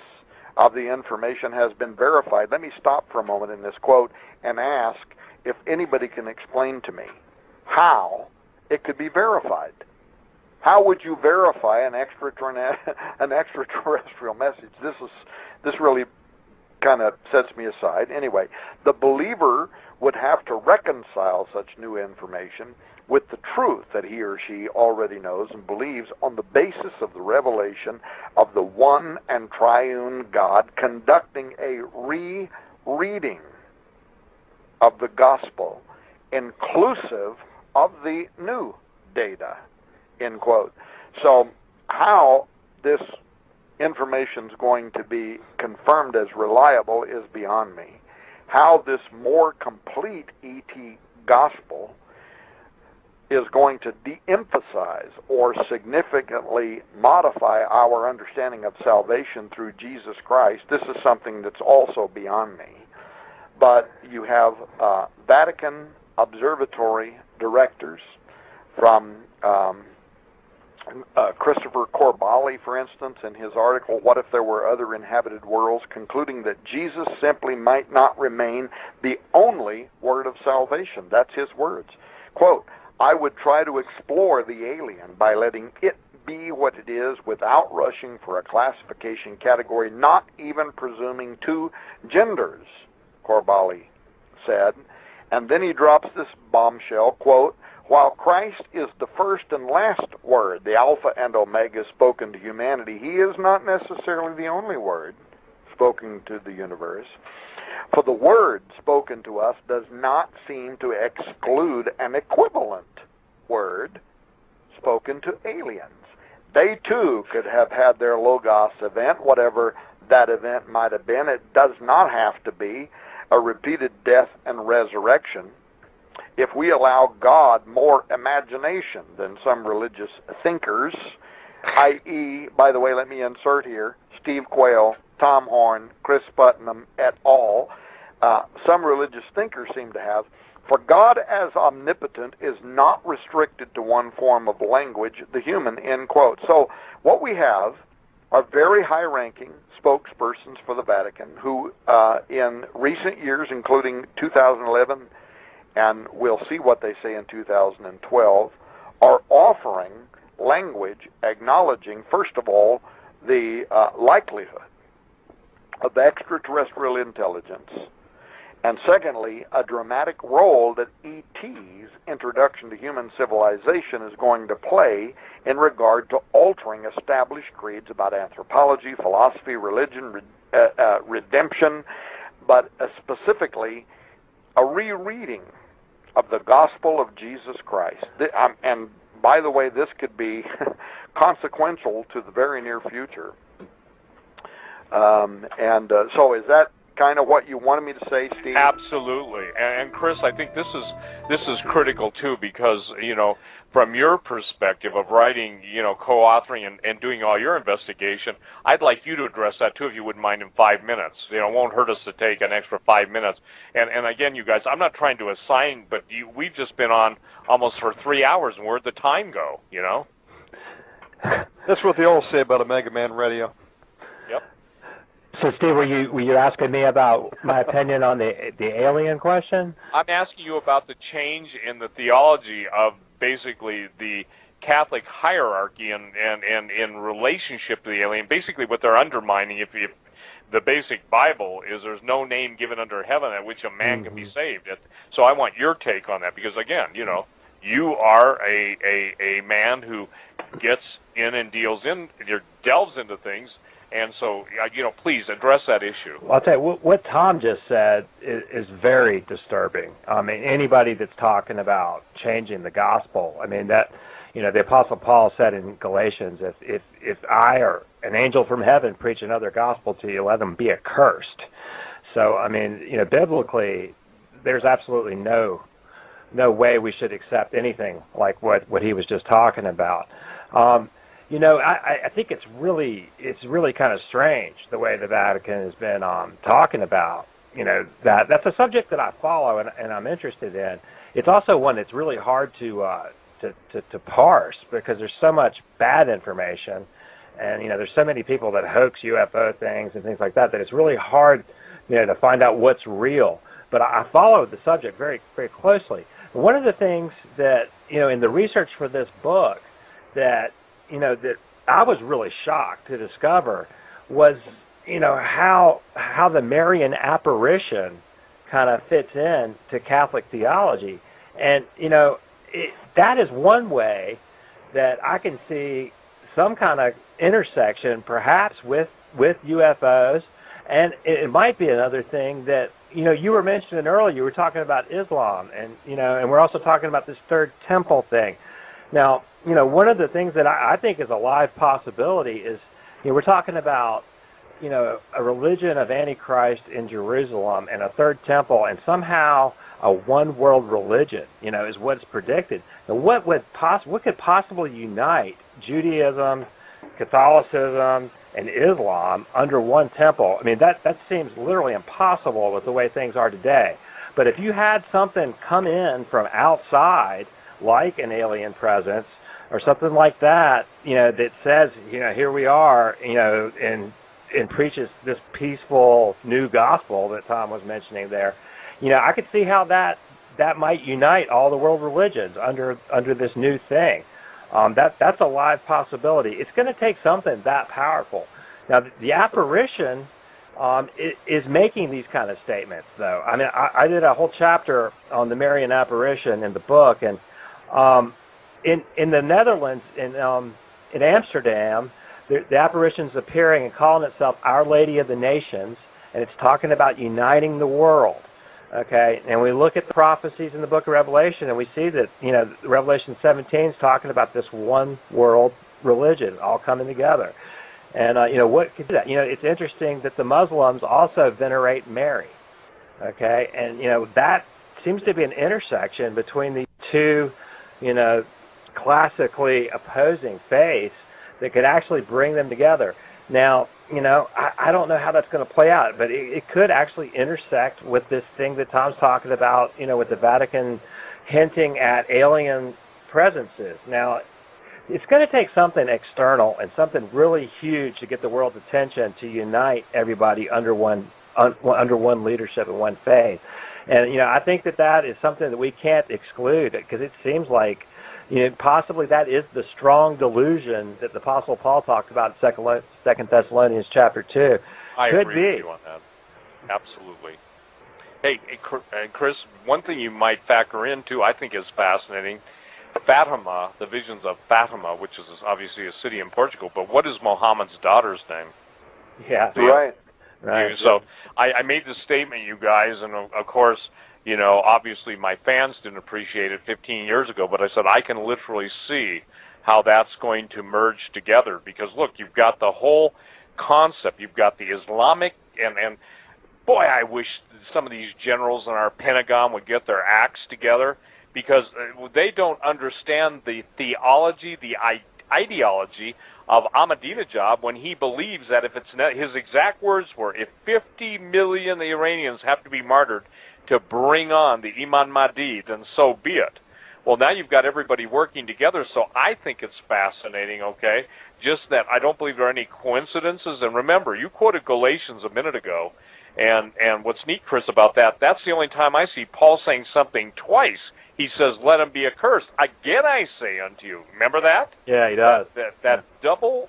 of the information has been verified, let me stop for a moment in this quote and ask if anybody can explain to me how it could be verified. How would you verify an extraterrestrial message? This really kind of sets me aside. Anyway, the believer would have to reconcile such new information with the truth that he or she already knows and believes on the basis of the revelation of the one and triune God, conducting a re-reading of the gospel inclusive of the new data, end quote. So how this information is going to be confirmed as reliable is beyond me. How this more complete ET gospel is going to de-emphasize or significantly modify our understanding of salvation through Jesus Christ, this is something that's also beyond me. But you have Vatican observatory directors from Christopher Corbally, for instance, in his article, What If There Were Other Inhabited Worlds, concluding that Jesus simply might not remain the only word of salvation. That's his words. Quote, I would try to explore the alien by letting it be what it is without rushing for a classification category, not even presuming two genders, Corbally said. And then he drops this bombshell, quote, while Christ is the first and last word, the Alpha and Omega spoken to humanity, he is not necessarily the only word spoken to the universe. For the word spoken to us does not seem to exclude an equivalent word spoken to aliens. They too could have had their Logos event, whatever that event might have been. It does not have to be a repeated death and resurrection. If we allow God more imagination than some religious thinkers, i.e., by the way, let me insert here, Steve Quayle, Tom Horn, Chris Putnam, et al., some religious thinkers seem to have, for God as omnipotent is not restricted to one form of language, the human, end quote. So what we have are very high-ranking spokespersons for the Vatican who, in recent years, including 2011, and we'll see what they say in 2012, are offering language acknowledging, first of all, the likelihood of extraterrestrial intelligence, and secondly, a dramatic role that ET's introduction to human civilization is going to play in regard to altering established creeds about anthropology, philosophy, religion, redemption, but specifically a rereading of the gospel of Jesus Christ. And by the way, this could be consequential to the very near future. So is that kind of what you wanted me to say, Steve? Absolutely. And Chris, I think this is critical too, because, you know, from your perspective of writing, you know, co-authoring and doing all your investigation, I'd like you to address that too, if you wouldn't mind, in 5 minutes. You know, it won't hurt us to take an extra 5 minutes. And again, you guys, I'm not trying to assign, but we've just been on almost for 3 hours, and where'd the time go, you know? That's what they all say about Omega Man Radio. Yep. So, Steve, were you asking me about my opinion on the alien question? I'm asking you about the change in the theology of basically the Catholic hierarchy and in relationship to the alien. Basically, what they're undermining, if the basic Bible is there's no name given under heaven at which a man can be saved. So I want your take on that, because again, you know, you are a man who gets in and delves into things. And so, you know, please address that issue. Well, I'll tell you, what Tom just said is very disturbing. I mean, anybody that's talking about changing the gospel, I mean, that, you know, the Apostle Paul said in Galatians, if I or an angel from heaven preach another gospel to you, let them be accursed. So, I mean, you know, biblically, there's absolutely no way we should accept anything like what he was just talking about. You know, I think it's really kind of strange the way the Vatican has been talking about, you know, that's a subject that I follow and I'm interested in. It's also one that's really hard to parse, because there's so much bad information, and you know, there's so many people that hoax UFO things and things like that it's really hard, you know, to find out what's real. But I followed the subject very, very closely. One of the things that, you know, in the research for this book that, you know, that I was really shocked to discover was, you know, how the Marian apparition kind of fits in to Catholic theology. And, you know, that is one way that I can see some kind of intersection perhaps with UFOs. And it might be another thing that, you know, you were mentioning earlier, you were talking about Islam, and, you know, and we're also talking about this third temple thing. Now, you know, one of the things that I think is a live possibility is, you know, we're talking about, you know, a religion of Antichrist in Jerusalem and a third temple, and somehow a one-world religion, you know, is what's predicted. Now, what could possibly unite Judaism, Catholicism, and Islam under one temple? I mean, that seems literally impossible with the way things are today. But if you had something come in from outside, like an alien presence, or something like that, that says, here we are, and preaches this peaceful new gospel that Tom was mentioning there, I could see how that might unite all the world religions under this new thing. That's a live possibility. It's going to take something that powerful. Now, the apparition is making these kind of statements, though. I mean, I did a whole chapter on the Marian apparition in the book, and in the Netherlands, in Amsterdam, the apparition's appearing and calling itself Our Lady of the Nations, and it's talking about uniting the world. Okay, and we look at the prophecies in the book of Revelation, and we see that, Revelation 17 is talking about this one world religion all coming together. And, what could do that? It's interesting that the Muslims also venerate Mary. Okay, and, that seems to be an intersection between these two, classically opposing faiths that could actually bring them together. Now, I don't know how that's going to play out, but it could actually intersect with this thing that Tom's talking about, with the Vatican hinting at alien presences. Now, it's going to take something external and something really huge to get the world's attention to unite everybody under one leadership and one faith. And, I think that is something that we can't exclude, because it seems like, possibly that is the strong delusion that the Apostle Paul talked about in 2 Thessalonians chapter 2. I agree with you on that. Absolutely. Hey, Chris, one thing you might factor in, too, I think is fascinating. Fatima, the visions of Fatima, which is obviously a city in Portugal, but what is Muhammad's daughter's name? Yeah. Right. So I made this statement, you guys, and of course, obviously my fans didn't appreciate it 15 years ago, but I said I can literally see how that's going to merge together, because look, you've got the whole concept, you've got the Islamic, and boy, I wish some of these generals in our Pentagon would get their acts together, because they don't understand the theology, the ideology of Ahmadinejad, when he believes that if it's not, his exact words were, if 50 million Iranians have to be martyred to bring on the Imam Mahdi, then so be it. Well, now you've got everybody working together, so I think it's fascinating, okay? Just that I don't believe there are any coincidences. And remember, you quoted Galatians a minute ago, and what's neat, Chris, about that, that's the only time I see Paul saying something twice. He says, let him be accursed. Again I say unto you. Remember that? Yeah, he does. That double,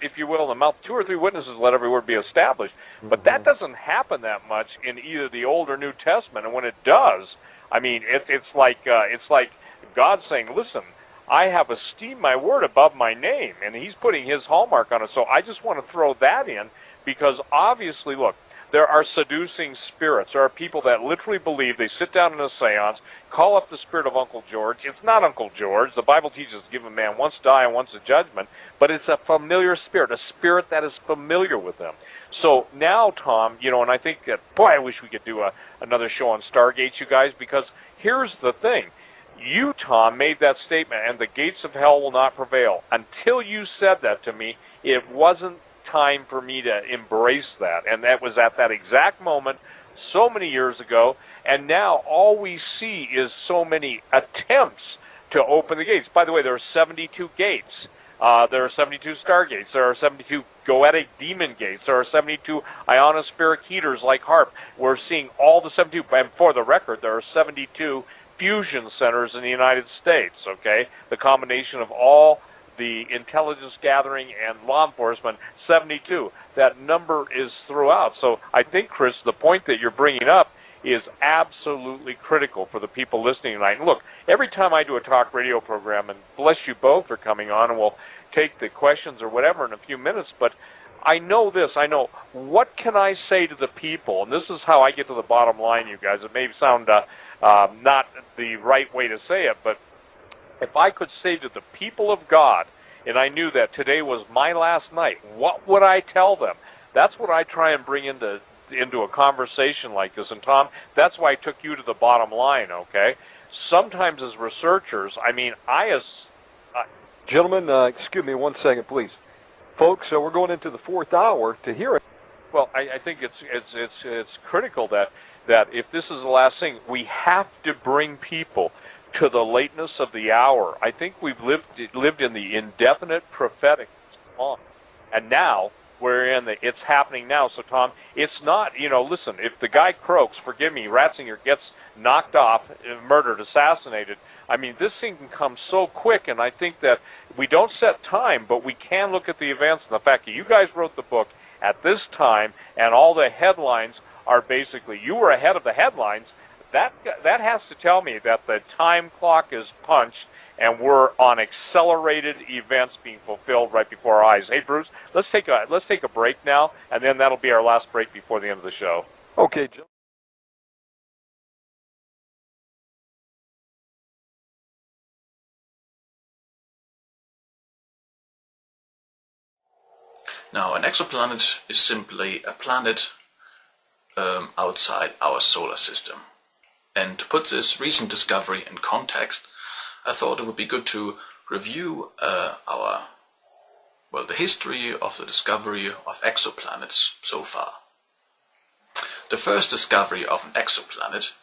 if you will, in the mouth, 2 or 3 witnesses, let every word be established. But that doesn't happen that much in either the Old or New Testament. And when it does, I mean, it's like God saying, listen, I have esteemed my word above my name, and he's putting his hallmark on it. So I just want to throw that in, because obviously, look, there are seducing spirits. There are people that literally believe, they sit down in a seance, call up the spirit of Uncle George. It's not Uncle George. The Bible teaches give a man once die and once a judgment, but it's a familiar spirit, a spirit that is familiar with them. So now, Tom, and I think that, boy, I wish we could do another show on Stargate, you guys, because here's the thing. You, Tom, made that statement, and the gates of hell will not prevail. Until you said that to me, it wasn't time for me to embrace that, and that was at that exact moment so many years ago, and now all we see is so many attempts to open the gates. By the way, there are 72 gates. There are 72 stargates. There are 72 goetic demon gates. There are 72 ionospheric heaters like HARP. We're seeing all the 72, and for the record, there are 72 fusion centers in the United States, okay? The combination of all the intelligence gathering and law enforcement, 72. That number is throughout. So I think, Chris, the point that you're bringing up is absolutely critical for the people listening tonight. And look, every time I do a talk radio program, and bless you both for coming on, and we'll take the questions or whatever in a few minutes, but I know this. I know, what can I say to the people? And this is how I get to the bottom line, you guys. It may sound not the right way to say it, but if I could say to the people of God, and I knew that today was my last night, what would I tell them? That's what I try and bring into a conversation like this. And Tom, that's why I took you to the bottom line, okay? Sometimes as researchers, I mean, Gentlemen, excuse me 1 second, please. Folks, we're going into the 4th hour to hear it. Well, I think it's critical that if this is the last thing, we have to bring people to the lateness of the hour. I think we've lived in the indefinite prophetic long, and now we're in the it's happening now. So Tom, it's not, listen, if the guy croaks, forgive me, Ratzinger gets knocked off, murdered, assassinated, I mean, this thing can come so quick, and I think that we don't set time, but we can look at the events, and the fact that you guys wrote the book at this time, and all the headlines are basically, you were ahead of the headlines, that has to tell me that the time clock is punched, and we're on accelerated events being fulfilled right before our eyes. Hey, Bruce, let's take a break now, and then that'll be our last break before the end of the show. Okay, Jill. Now, an exoplanet is simply a planet outside our solar system. And to put this recent discovery in context, I thought it would be good to review the history of the discovery of exoplanets so far. The first discovery of an exoplanet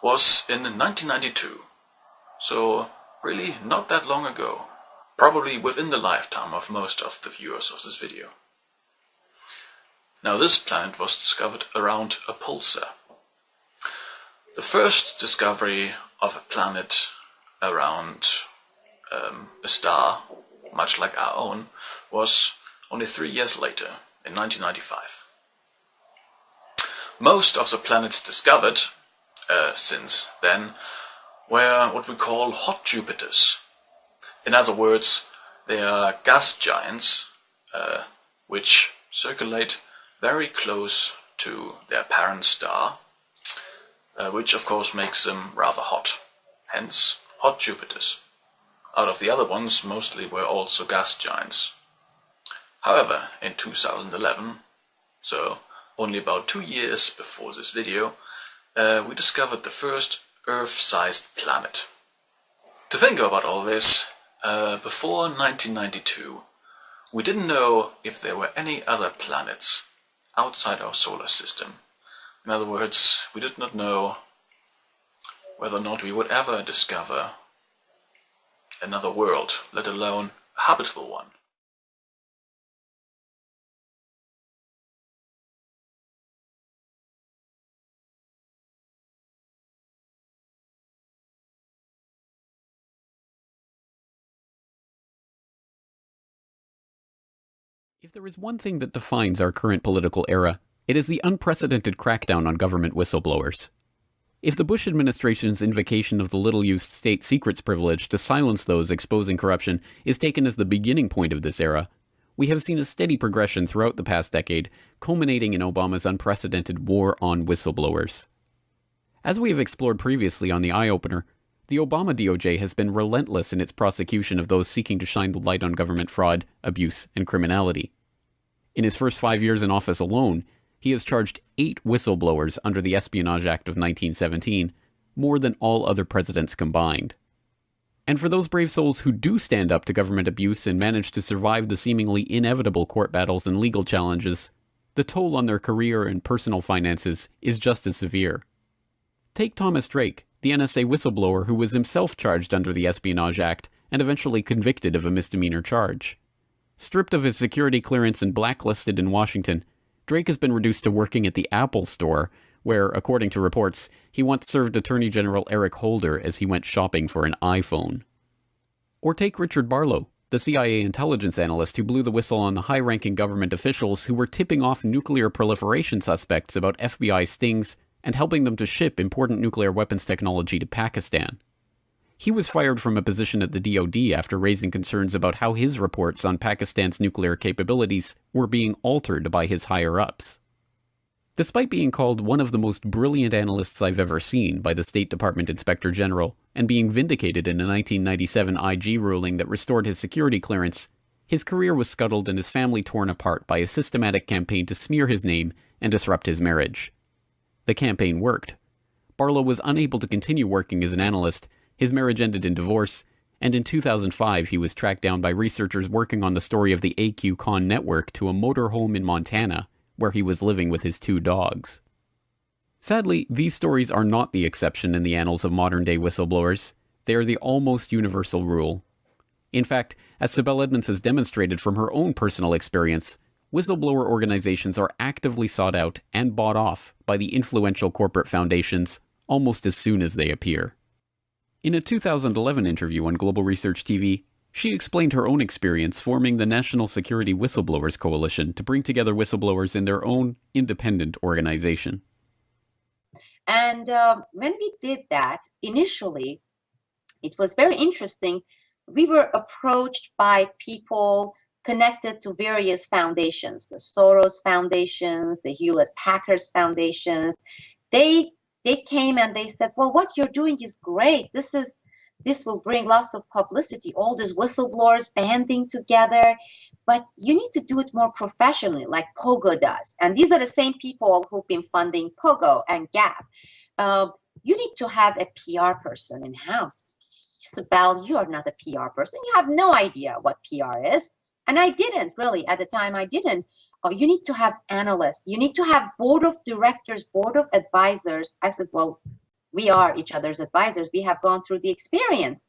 was in 1992, so really not that long ago, probably within the lifetime of most of the viewers of this video. Now, this planet was discovered around a pulsar. The first discovery of a planet around a star, much like our own, was only 3 years later, in 1995. Most of the planets discovered since then were what we call hot Jupiters. In other words, they are gas giants which circulate very close to their parent star, which of course makes them rather hot, hence hot Jupiters. Out of the other ones, mostly were also gas giants. However, in 2011, so only about 2 years before this video, we discovered the first Earth-sized planet. To think about all this, before 1992, we didn't know if there were any other planets outside our solar system. In other words, we did not know whether or not we would ever discover another world, let alone a habitable one. If there is one thing that defines our current political era, it is the unprecedented crackdown on government whistleblowers. If the Bush administration's invocation of the little-used state secrets privilege to silence those exposing corruption is taken as the beginning point of this era, we have seen a steady progression throughout the past decade, culminating in Obama's unprecedented war on whistleblowers. As we have explored previously on the eye-opener, the Obama DOJ has been relentless in its prosecution of those seeking to shine the light on government fraud, abuse, and criminality. In his first 5 years in office alone, he has charged 8 whistleblowers under the Espionage Act of 1917, more than all other presidents combined. And for those brave souls who do stand up to government abuse and manage to survive the seemingly inevitable court battles and legal challenges, the toll on their career and personal finances is just as severe. Take Thomas Drake, the NSA whistleblower who was himself charged under the Espionage Act and eventually convicted of a misdemeanor charge. Stripped of his security clearance and blacklisted in Washington, Drake has been reduced to working at the Apple Store, where, according to reports, he once served Attorney General Eric Holder as he went shopping for an iPhone. Or take Richard Barlow, the CIA intelligence analyst who blew the whistle on the high-ranking government officials who were tipping off nuclear proliferation suspects about FBI stings and helping them to ship important nuclear weapons technology to Pakistan. He was fired from a position at the DoD after raising concerns about how his reports on Pakistan's nuclear capabilities were being altered by his higher-ups. Despite being called one of the most brilliant analysts I've ever seen by the State Department Inspector General, and being vindicated in a 1997 IG ruling that restored his security clearance, his career was scuttled and his family torn apart by a systematic campaign to smear his name and disrupt his marriage. The campaign worked. Barlow was unable to continue working as an analyst, his marriage ended in divorce, and in 2005 he was tracked down by researchers working on the story of the AQ-Con network to a motorhome in Montana, where he was living with his 2 dogs. Sadly, these stories are not the exception in the annals of modern-day whistleblowers. They are the almost universal rule. In fact, as Sibel Edmonds has demonstrated from her own personal experience, whistleblower organizations are actively sought out and bought off by the influential corporate foundations almost as soon as they appear. In a 2011 interview on Global Research TV, she explained her own experience forming the National Security Whistleblowers Coalition to bring together whistleblowers in their own independent organization. And when we did that, initially, it was very interesting. We were approached by people connected to various foundations, the Soros foundations, the Hewlett-Packard foundations. They came and they said, well, what you're doing is great. This will bring lots of publicity, all these whistleblowers banding together, but you need to do it more professionally, like Pogo does. And these are the same people who've been funding Pogo and Gap. You need to have a PR person in-house. Sibel, you are not a PR person. You have no idea what PR is. And I didn't really, at the time I didn't. You need to have analysts. You need to have board of directors, board of advisors. I said, well, we are each other's advisors. We have gone through the experience.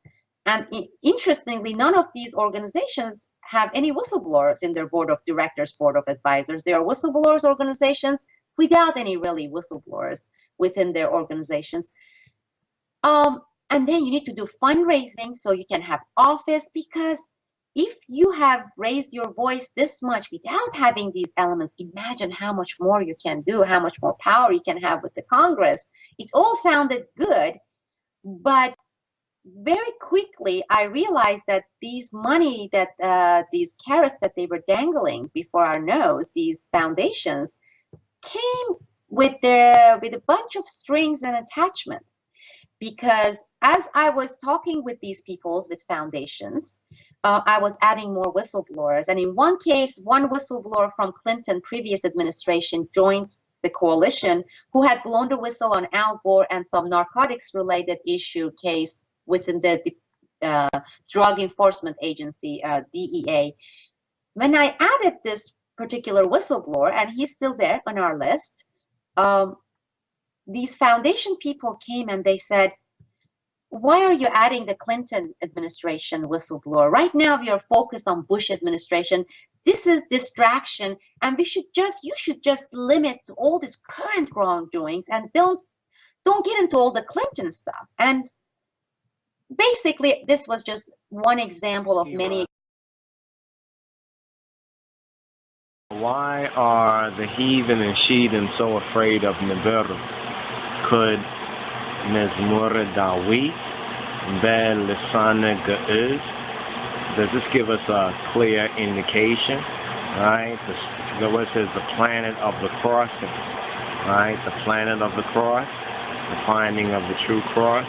And interestingly, none of these organizations have any whistleblowers in their board of directors, board of advisors. They are whistleblowers organizations without any really whistleblowers within their organizations. And then you need to do fundraising so you can have office, because if you have raised your voice this much without having these elements, imagine how much more you can do, how much more power you can have with the Congress. It all sounded good, but very quickly I realized that these money that these carrots that they were dangling before our nose, these foundations, came with a bunch of strings and attachments. Because as I was talking with these people, with foundations, I was adding more whistleblowers. And in one case, one whistleblower from Clinton previous administration joined the coalition who had blown the whistle on Al Gore and some narcotics-related issue case within the Drug Enforcement Agency, DEA. When I added this particular whistleblower, and he's still there on our list, these foundation people came and they said, why are you adding the Clinton administration whistleblower? Right now we are focused on Bush administration. This is distraction, and you should just limit to all these current wrongdoings and don't get into all the Clinton stuff. And basically this was just one example of many. Why are the heathen and sheathen so afraid of Nibiru? Could Mezmur Dawit Bel Lisana Ge'ez? Does this give us a clear indication? Right? What says the planet of the crossing? Right? The planet of the cross, the finding of the true cross.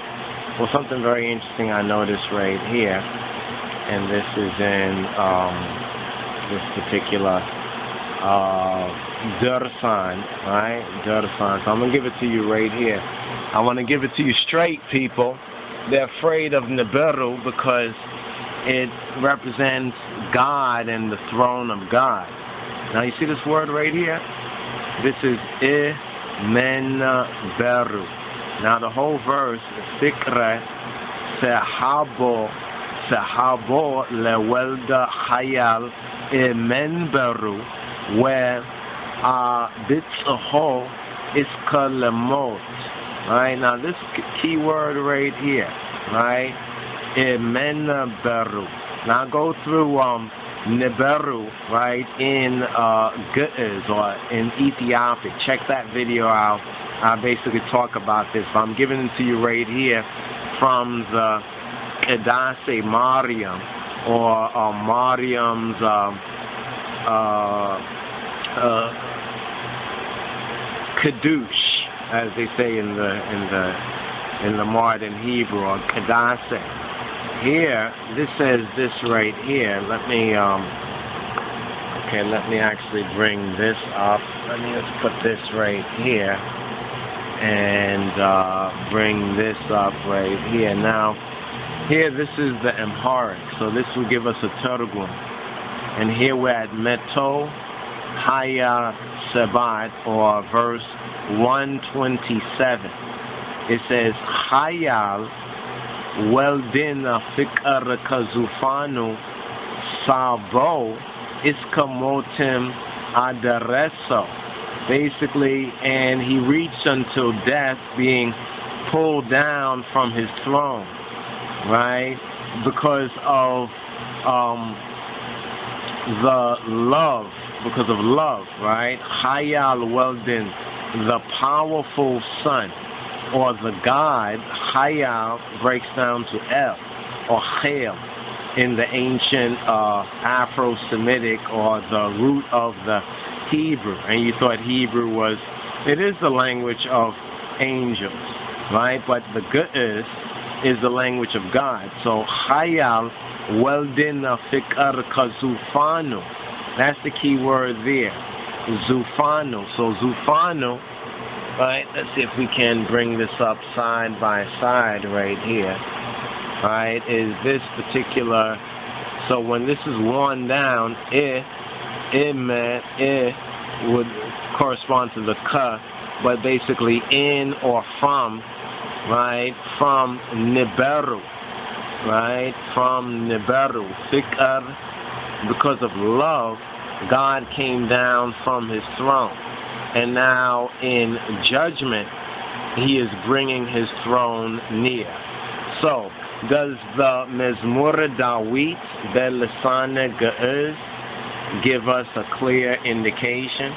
Well, something very interesting I noticed right here, and this is in this particular Dursan, right? Dursan. So I'm going to give it to you right here. I want to give it to you straight, people. They're afraid of Nibiru because it represents God and the throne of God. Now you see this word right here? This is Imenberu. Now the whole verse is Sikre Sehabo Lewelda Hayal Imenberu, where Bitzaho is Kalemot. Right, now this key word right here, right? Imenberu. Now go through Nibiru, right, in Ge'ez or in Ethiopic. Check that video out. I basically talk about this. I'm giving it to you right here from the Kedase Mariam, or Mariam's Kadush, as they say in the modern Hebrew, or Kedase. Here, this says this right here. Let me actually bring this up. Let me just put this right here and bring this up right here. Now, here this is the Amharic, so this will give us a Targum. And here we're at Meto Haya Sebat, or verse 127. It says Hayal weldin fikr kazufanu sabo iskamotim adareso. Basically, and he reached until death, being pulled down from his throne, right? Because of because of love, right? Hayal Weldon, the powerful son, or the god. Hayal breaks down to El, or Chel, in the ancient Afro-Semitic, or the root of the Hebrew. And you thought Hebrew was, it is the language of angels, right? But the Ge'ez is the language of God. So Hayal Weldin Fikar Kazufanu. That's the key word there. Zufanu. So Zufanu, right? Let's see if we can bring this up side by side right here. Right? Is this particular, so when this is worn down, it would correspond to the ka, but basically in or from, right? From Nibiru, right? From Nibiru. Fikr, because of love, God came down from his throne. And now in judgment, he is bringing his throne near. So, does the Mezmur Dawit Belisane Ge'ez give us a clear indication?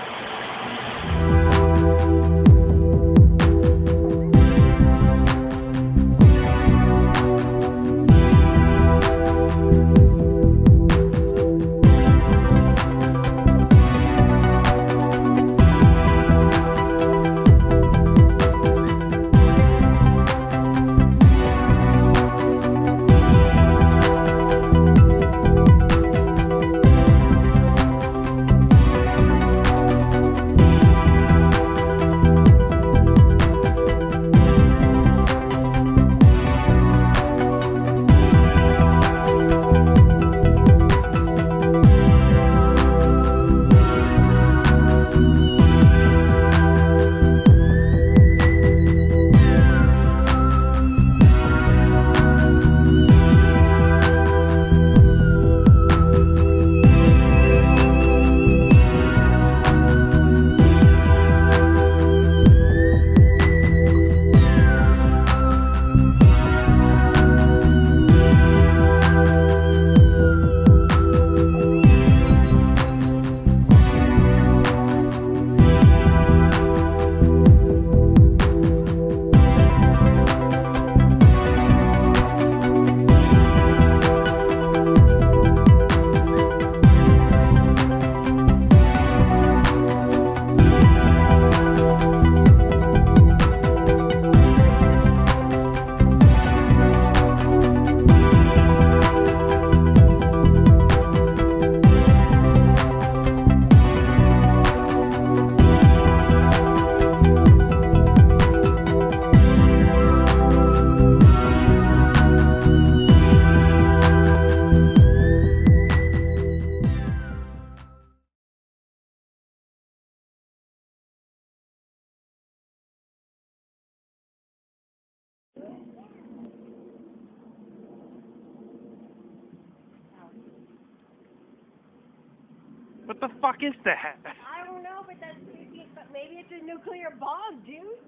What the fuck is that? I don't know, but that's creepy. But maybe it's a nuclear bomb, dude.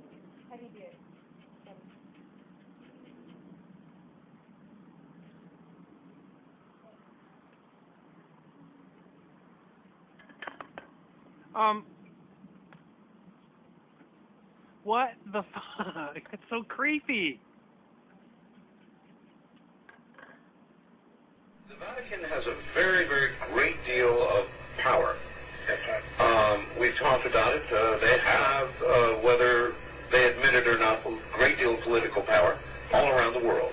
How do you do it? What the fuck? It's so creepy. The Vatican has a very, very great deal of power. We've talked about it. They have, whether they admit it or not, a great deal of political power all around the world.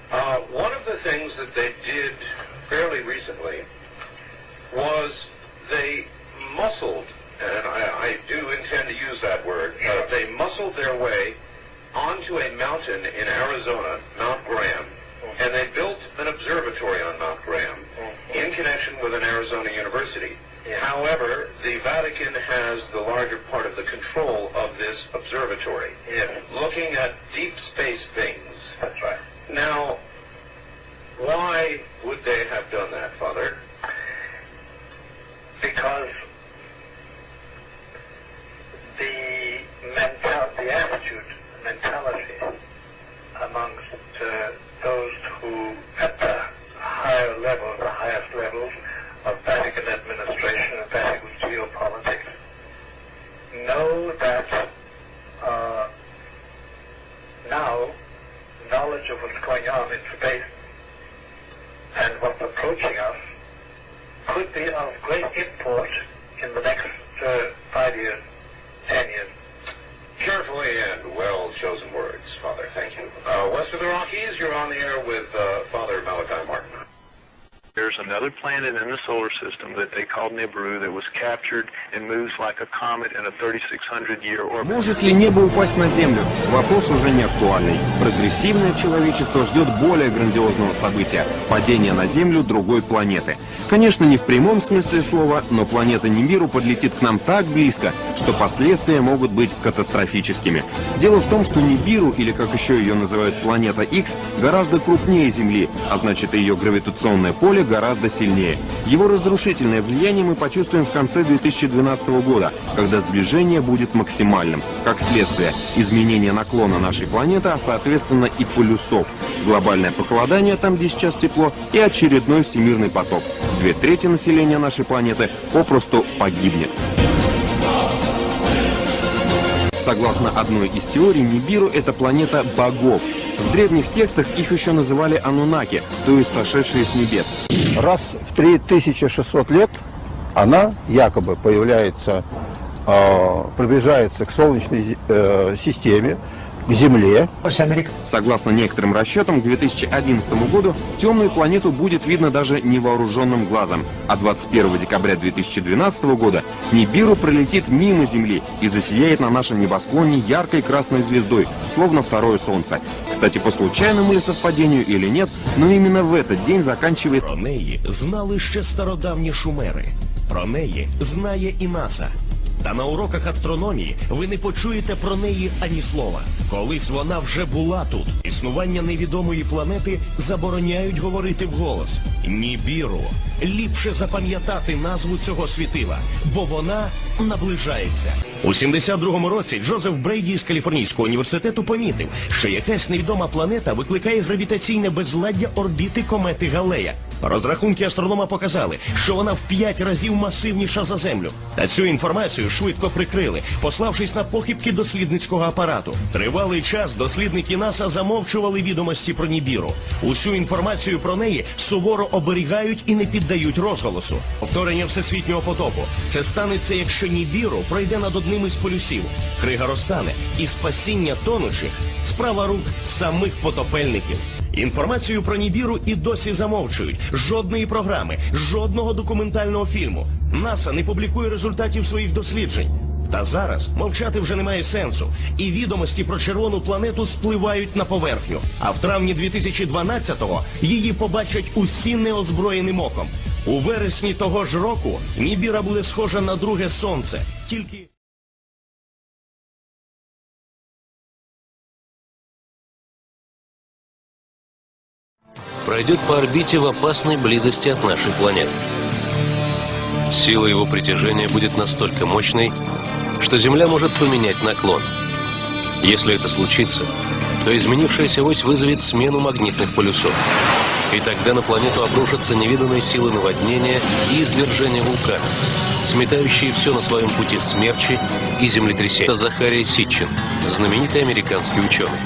One of the things that they did fairly recently was they muscled, and I do intend to use that word, they muscled their way onto a mountain in Arizona, Mount Graham, and they built an observatory on Mount Graham in connection with an Arizona university. However, the Vatican has the larger part of the control of this observatory, looking at deep space things. That's right. Now, why would they have done that, Father? Because the attitude, mentality amongst those who at the higher level, the highest levels of Vatican administration and Vatican geopolitics know that now knowledge of what's going on in space and what's approaching us could be of great import in the next 5 years, 10 years. Carefully and well-chosen words, Father. Thank you. West of the Rockies, you're on the air with Father Malachi Martin. There's another planet in the solar system that they called Nibiru that was captured and moves like a comet in a 3,600-year orbit. Может ли небо упасть на Землю? Вопрос уже не актуальный. Прогрессивное человечество ждет более грандиозного события – падения на Землю другой планеты. Конечно, не в прямом смысле слова, но планета Нибиру подлетит к нам так близко, что последствия могут быть катастрофическими. Дело в том, что Нибиру, или как еще ее называют планета X, гораздо крупнее Земли, а значит и ее гравитационное поле гораздо сильнее. Его разрушительное влияние мы почувствуем в конце 2012 года, когда сближение будет максимальным. Как следствие, изменение наклона нашей планеты, а соответственно и полюсов. Глобальное похолодание там, где сейчас тепло, и очередной всемирный потоп. 2/3 населения нашей планеты попросту погибнет. Согласно одной из теорий, Нибиру – это планета богов. В древних текстах их еще называли анунаки, то есть сошедшие с небес. Раз в 3600 лет она якобы появляется, приближается к Солнечной системе, к Земле. Согласно некоторым расчетам, к 2011 году темную планету будет видно даже невооруженным глазом, а 21 декабря 2012 года Нибиру пролетит мимо Земли и засияет на нашем небосклоне яркой красной звездой, словно второе Солнце. Кстати, по случайному ли совпадению или нет, но именно в этот день заканчивает... Про неї знали ще стародавні шумери. Про неї знає і НАСА. Та на уроках астрономії ви не почуєте про неї ані слова. Колись вона вже була тут. Існування невідомої планети забороняють говорити вголос. Нібіру. Ліпше запам'ятати назву цього світила, бо вона наближається. У 72-му році Джозеф Брейді з Каліфорнійського університету помітив, що якась невідома планета викликає гравітаційне безладдя орбіти комети Галлея. Розрахунки астронома показали, що вона в 5 разів масивніша за Землю. Та цю інформацію швидко прикрили, пославшись на похибки дослідницького апарату. Тривалий час дослідники НАСА замовчували відомості про Нібіру. Усю інформацію про неї суворо оберігають і не піддають розголосу. Повторення всесвітнього потопу. Це станеться, якщо Нібіру пройде над одним із полюсів. Крига розтане, і спасіння тонучих – справа рук самих потопельників. Інформацію про Нібіру і досі замовчують. Жодної програми, жодного документального фільму. НАСА не публікує результатів своїх досліджень. Та зараз мовчати вже немає сенсу. І відомості про червону планету спливають на поверхню. А в травні 2012-го її побачать усі неозброєним оком. У вересні того ж року Нібіра буде схожа на друге сонце. Тільки... пройдет по орбите в опасной близости от нашей планеты. Сила его притяжения будет настолько мощной, что Земля может поменять наклон. Если это случится, то изменившаяся ось вызовет смену магнитных полюсов. И тогда на планету обрушатся невиданные силы наводнения и извержения вулкана, сметающие все на своем пути смерчи и землетрясения. Это Захарий Ситчин, знаменитый американский ученый.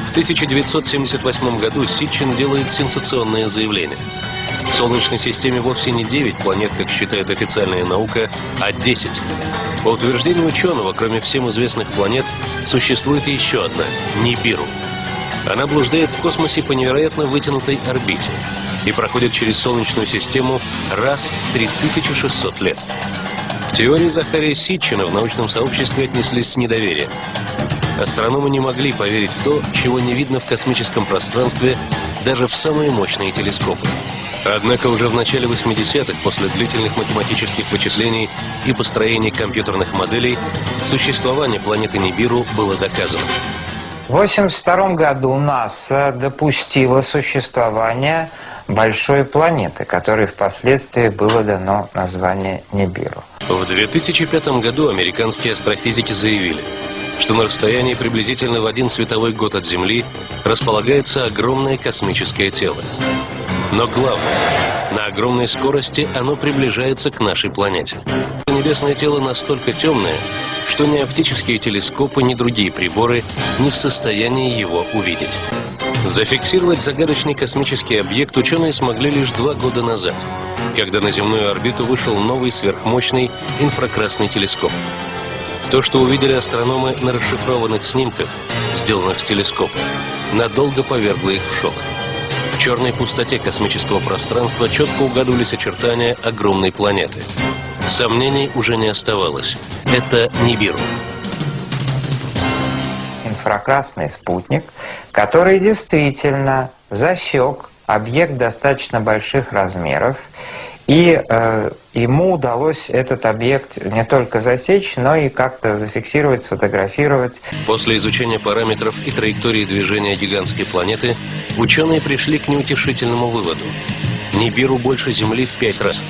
В 1978 году Ситчин делает сенсационное заявление. В Солнечной системе вовсе не 9 планет, как считает официальная наука, а 10. По утверждению ученого, кроме всем известных планет, существует еще одна – Нибиру. Она блуждает в космосе по невероятно вытянутой орбите и проходит через Солнечную систему раз в 3600 лет. К теории Захария Ситчина в научном сообществе отнеслись с недоверием. Астрономы не могли поверить в то, чего не видно в космическом пространстве даже в самые мощные телескопы. Однако уже в начале 80-х, после длительных математических вычислений и построения компьютерных моделей, существование планеты Нибиру было доказано. В 1982 году НАСА допустила существование большой планеты, которой впоследствии было дано название Нибиру. В 2005 году американские астрофизики заявили, что на расстоянии приблизительно в 1 световой год от Земли располагается огромное космическое тело. Но главное, на огромной скорости оно приближается к нашей планете. Небесное тело настолько темное, что ни оптические телескопы, ни другие приборы не в состоянии его увидеть. Зафиксировать загадочный космический объект ученые смогли лишь 2 года назад, когда на земную орбиту вышел новый сверхмощный инфракрасный телескоп. То, что увидели астрономы на расшифрованных снимках, сделанных с телескопа, надолго повергло их в шок. В черной пустоте космического пространства четко угадывались очертания огромной планеты. Сомнений уже не оставалось. Это Нибиру. Инфракрасный спутник, который действительно засек объект достаточно больших размеров, и ему удалось этот объект не только засечь, но и как-то зафиксировать, сфотографировать. После изучения параметров и траектории движения гигантской планеты, ученые пришли к неутешительному выводу. Нибиру больше Земли в 5 раз.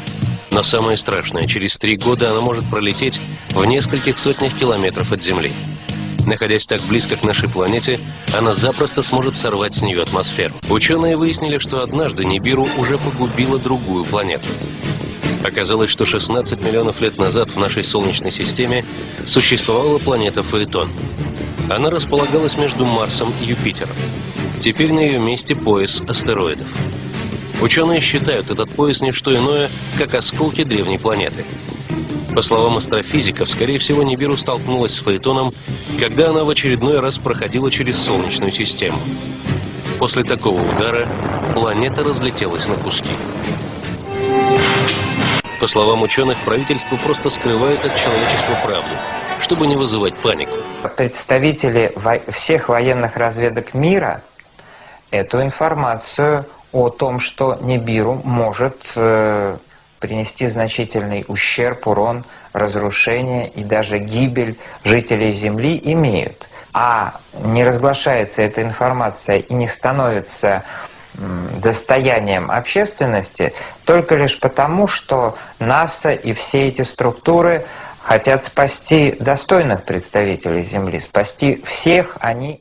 Но самое страшное, через 3 года она может пролететь в нескольких сотнях километров от Земли. Находясь так близко к нашей планете, она запросто сможет сорвать с нее атмосферу. Ученые выяснили, что однажды Нибиру уже погубила другую планету. Оказалось, что 16 миллионов лет назад в нашей Солнечной системе существовала планета Фаэтон. Она располагалась между Марсом и Юпитером. Теперь на ее месте пояс астероидов. Ученые считают этот пояс не что иное, как осколки древней планеты. По словам астрофизиков, скорее всего, Нибиру столкнулась с Фаэтоном, когда она в очередной раз проходила через Солнечную систему. После такого удара планета разлетелась на куски. По словам ученых, правительство просто скрывает от человечества правду, чтобы не вызывать панику. Представители всех военных разведок мира эту информацию о том, что Нибиру может принести значительный ущерб, урон, разрушение и даже гибель жителей Земли, имеют. А не разглашается эта информация и не становится достоянием общественности только лишь потому, что НАСА и все эти структуры хотят спасти достойных представителей Земли, спасти всех, они...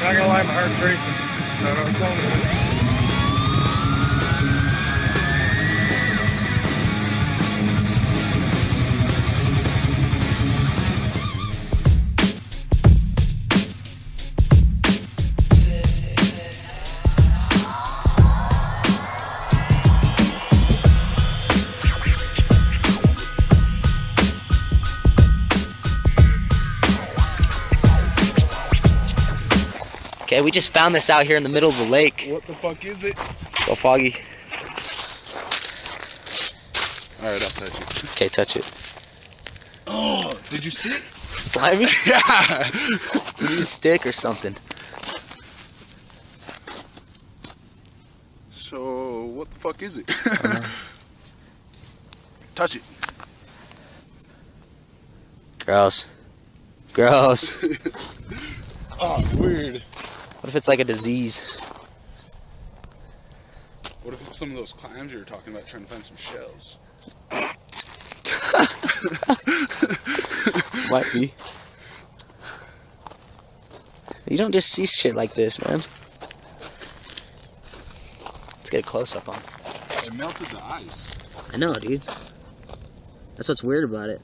Not gonna lie, my heart's racing. So I'm going with it. Okay, we just found this out here in the middle of the lake. What the fuck is it? So foggy. Alright, I'll touch it. Okay, touch it. Oh, did you see it? Slimy? Yeah! You need a stick or something. So, what the fuck is it? Touch it. Gross. Gross. Oh, weird. What if it's like a disease? What if it's some of those clams you were talking about, trying to find some shells? Might be. You don't just see shit like this, man. Let's get a close-up on it. It melted the ice. I know, dude. That's what's weird about it.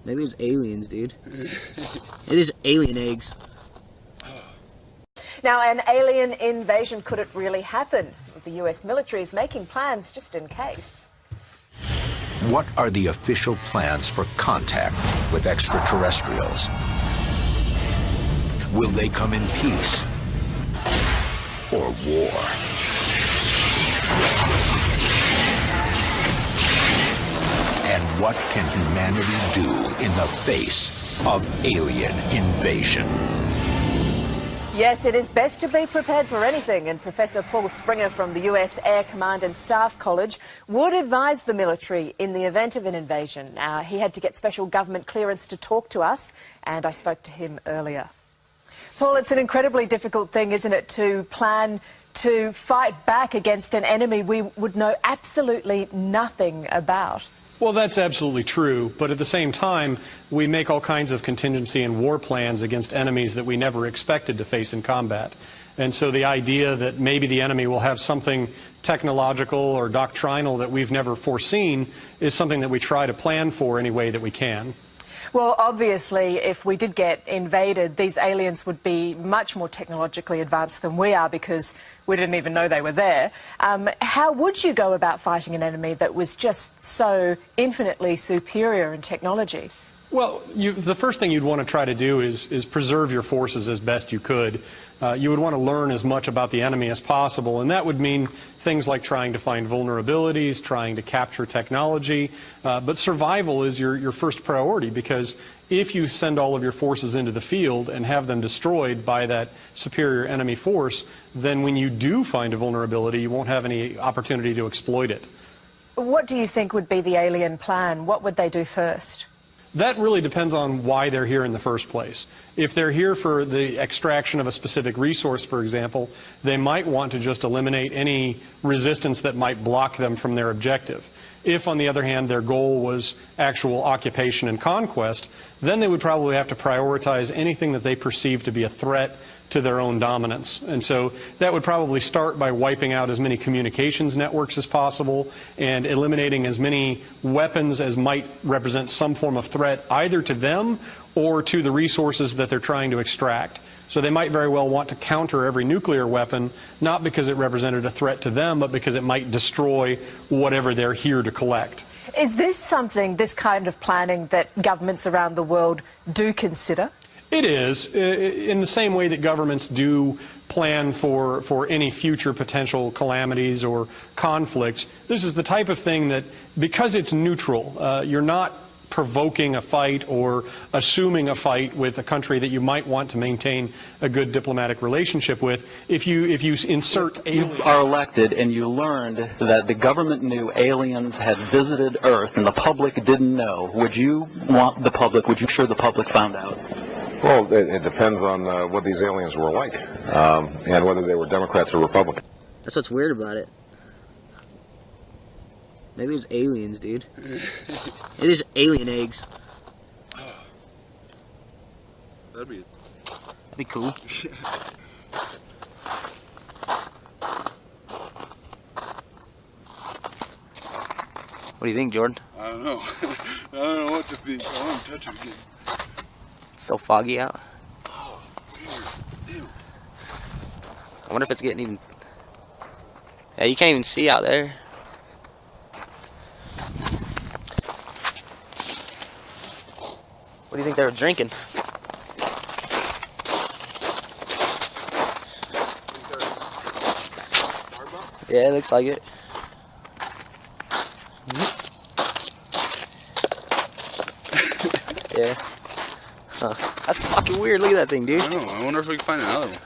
Maybe it's aliens, dude. It is alien eggs. Now, an alien invasion, could it really happen? The US military is making plans just in case. What are the official plans for contact with extraterrestrials? Will they come in peace or war? And what can humanity do in the face of alien invasion? Yes, it is best to be prepared for anything, and Professor Paul Springer from the US Air Command and Staff College would advise the military in the event of an invasion. He had to get special government clearance to talk to us, and I spoke to him earlier. Paul, it's an incredibly difficult thing, isn't it, to plan to fight back against an enemy we would know absolutely nothing about? Well, that's absolutely true, but at the same time, we make all kinds of contingency and war plans against enemies that we never expected to face in combat. And so the idea that maybe the enemy will have something technological or doctrinal that we've never foreseen is something that we try to plan for any way that we can. Well, obviously, if we did get invaded, these aliens would be much more technologically advanced than we are because we didn't even know they were there. How would you go about fighting an enemy that was just so infinitely superior in technology? Well, the first thing you'd want to try to do is preserve your forces as best you could. You would want to learn as much about the enemy as possible, and that would mean things like trying to find vulnerabilities, trying to capture technology, but survival is your first priority, because if you send all of your forces into the field and have them destroyed by that superior enemy force, then when you do find a vulnerability, you won't have any opportunity to exploit it. What do you think would be the alien plan? What would they do first? That really depends on why they're here in the first place. If they're here for the extraction of a specific resource, for example, they might want to just eliminate any resistance that might block them from their objective. If, on the other hand, their goal was actual occupation and conquest, then they would probably have to prioritize anything that they perceive to be a threat to their own dominance. And so that would probably start by wiping out as many communications networks as possible and eliminating as many weapons as might represent some form of threat either to them or to the resources that they're trying to extract. So they might very well want to counter every nuclear weapon, not because it represented a threat to them, but because it might destroy whatever they're here to collect. Is this something, this kind of planning, that governments around the world do consider? It is, in the same way that governments do plan for any future potential calamities or conflicts. This is the type of thing that, because it's neutral, you're not provoking a fight or assuming a fight with a country that you might want to maintain a good diplomatic relationship with. If you insert aliens... You are elected and you learned that the government knew aliens had visited Earth and the public didn't know. Would you want the public, would you ensure the public found out? Well, it depends on what these aliens were like, and whether they were Democrats or Republicans. That's what's weird about it. Maybe it's aliens, dude. It is alien eggs. That'd be cool. What do you think, Jordan? I don't know. I don't know what to think. I want to touch it again. It's so foggy out. Oh, weird. Ew. I wonder if it's getting even... Yeah, you can't even see out there. What do you think they were drinking? Yeah, it looks like it. Yeah. Huh. That's fucking weird. Look at that thing, dude. I know. I wonder if we can find another one.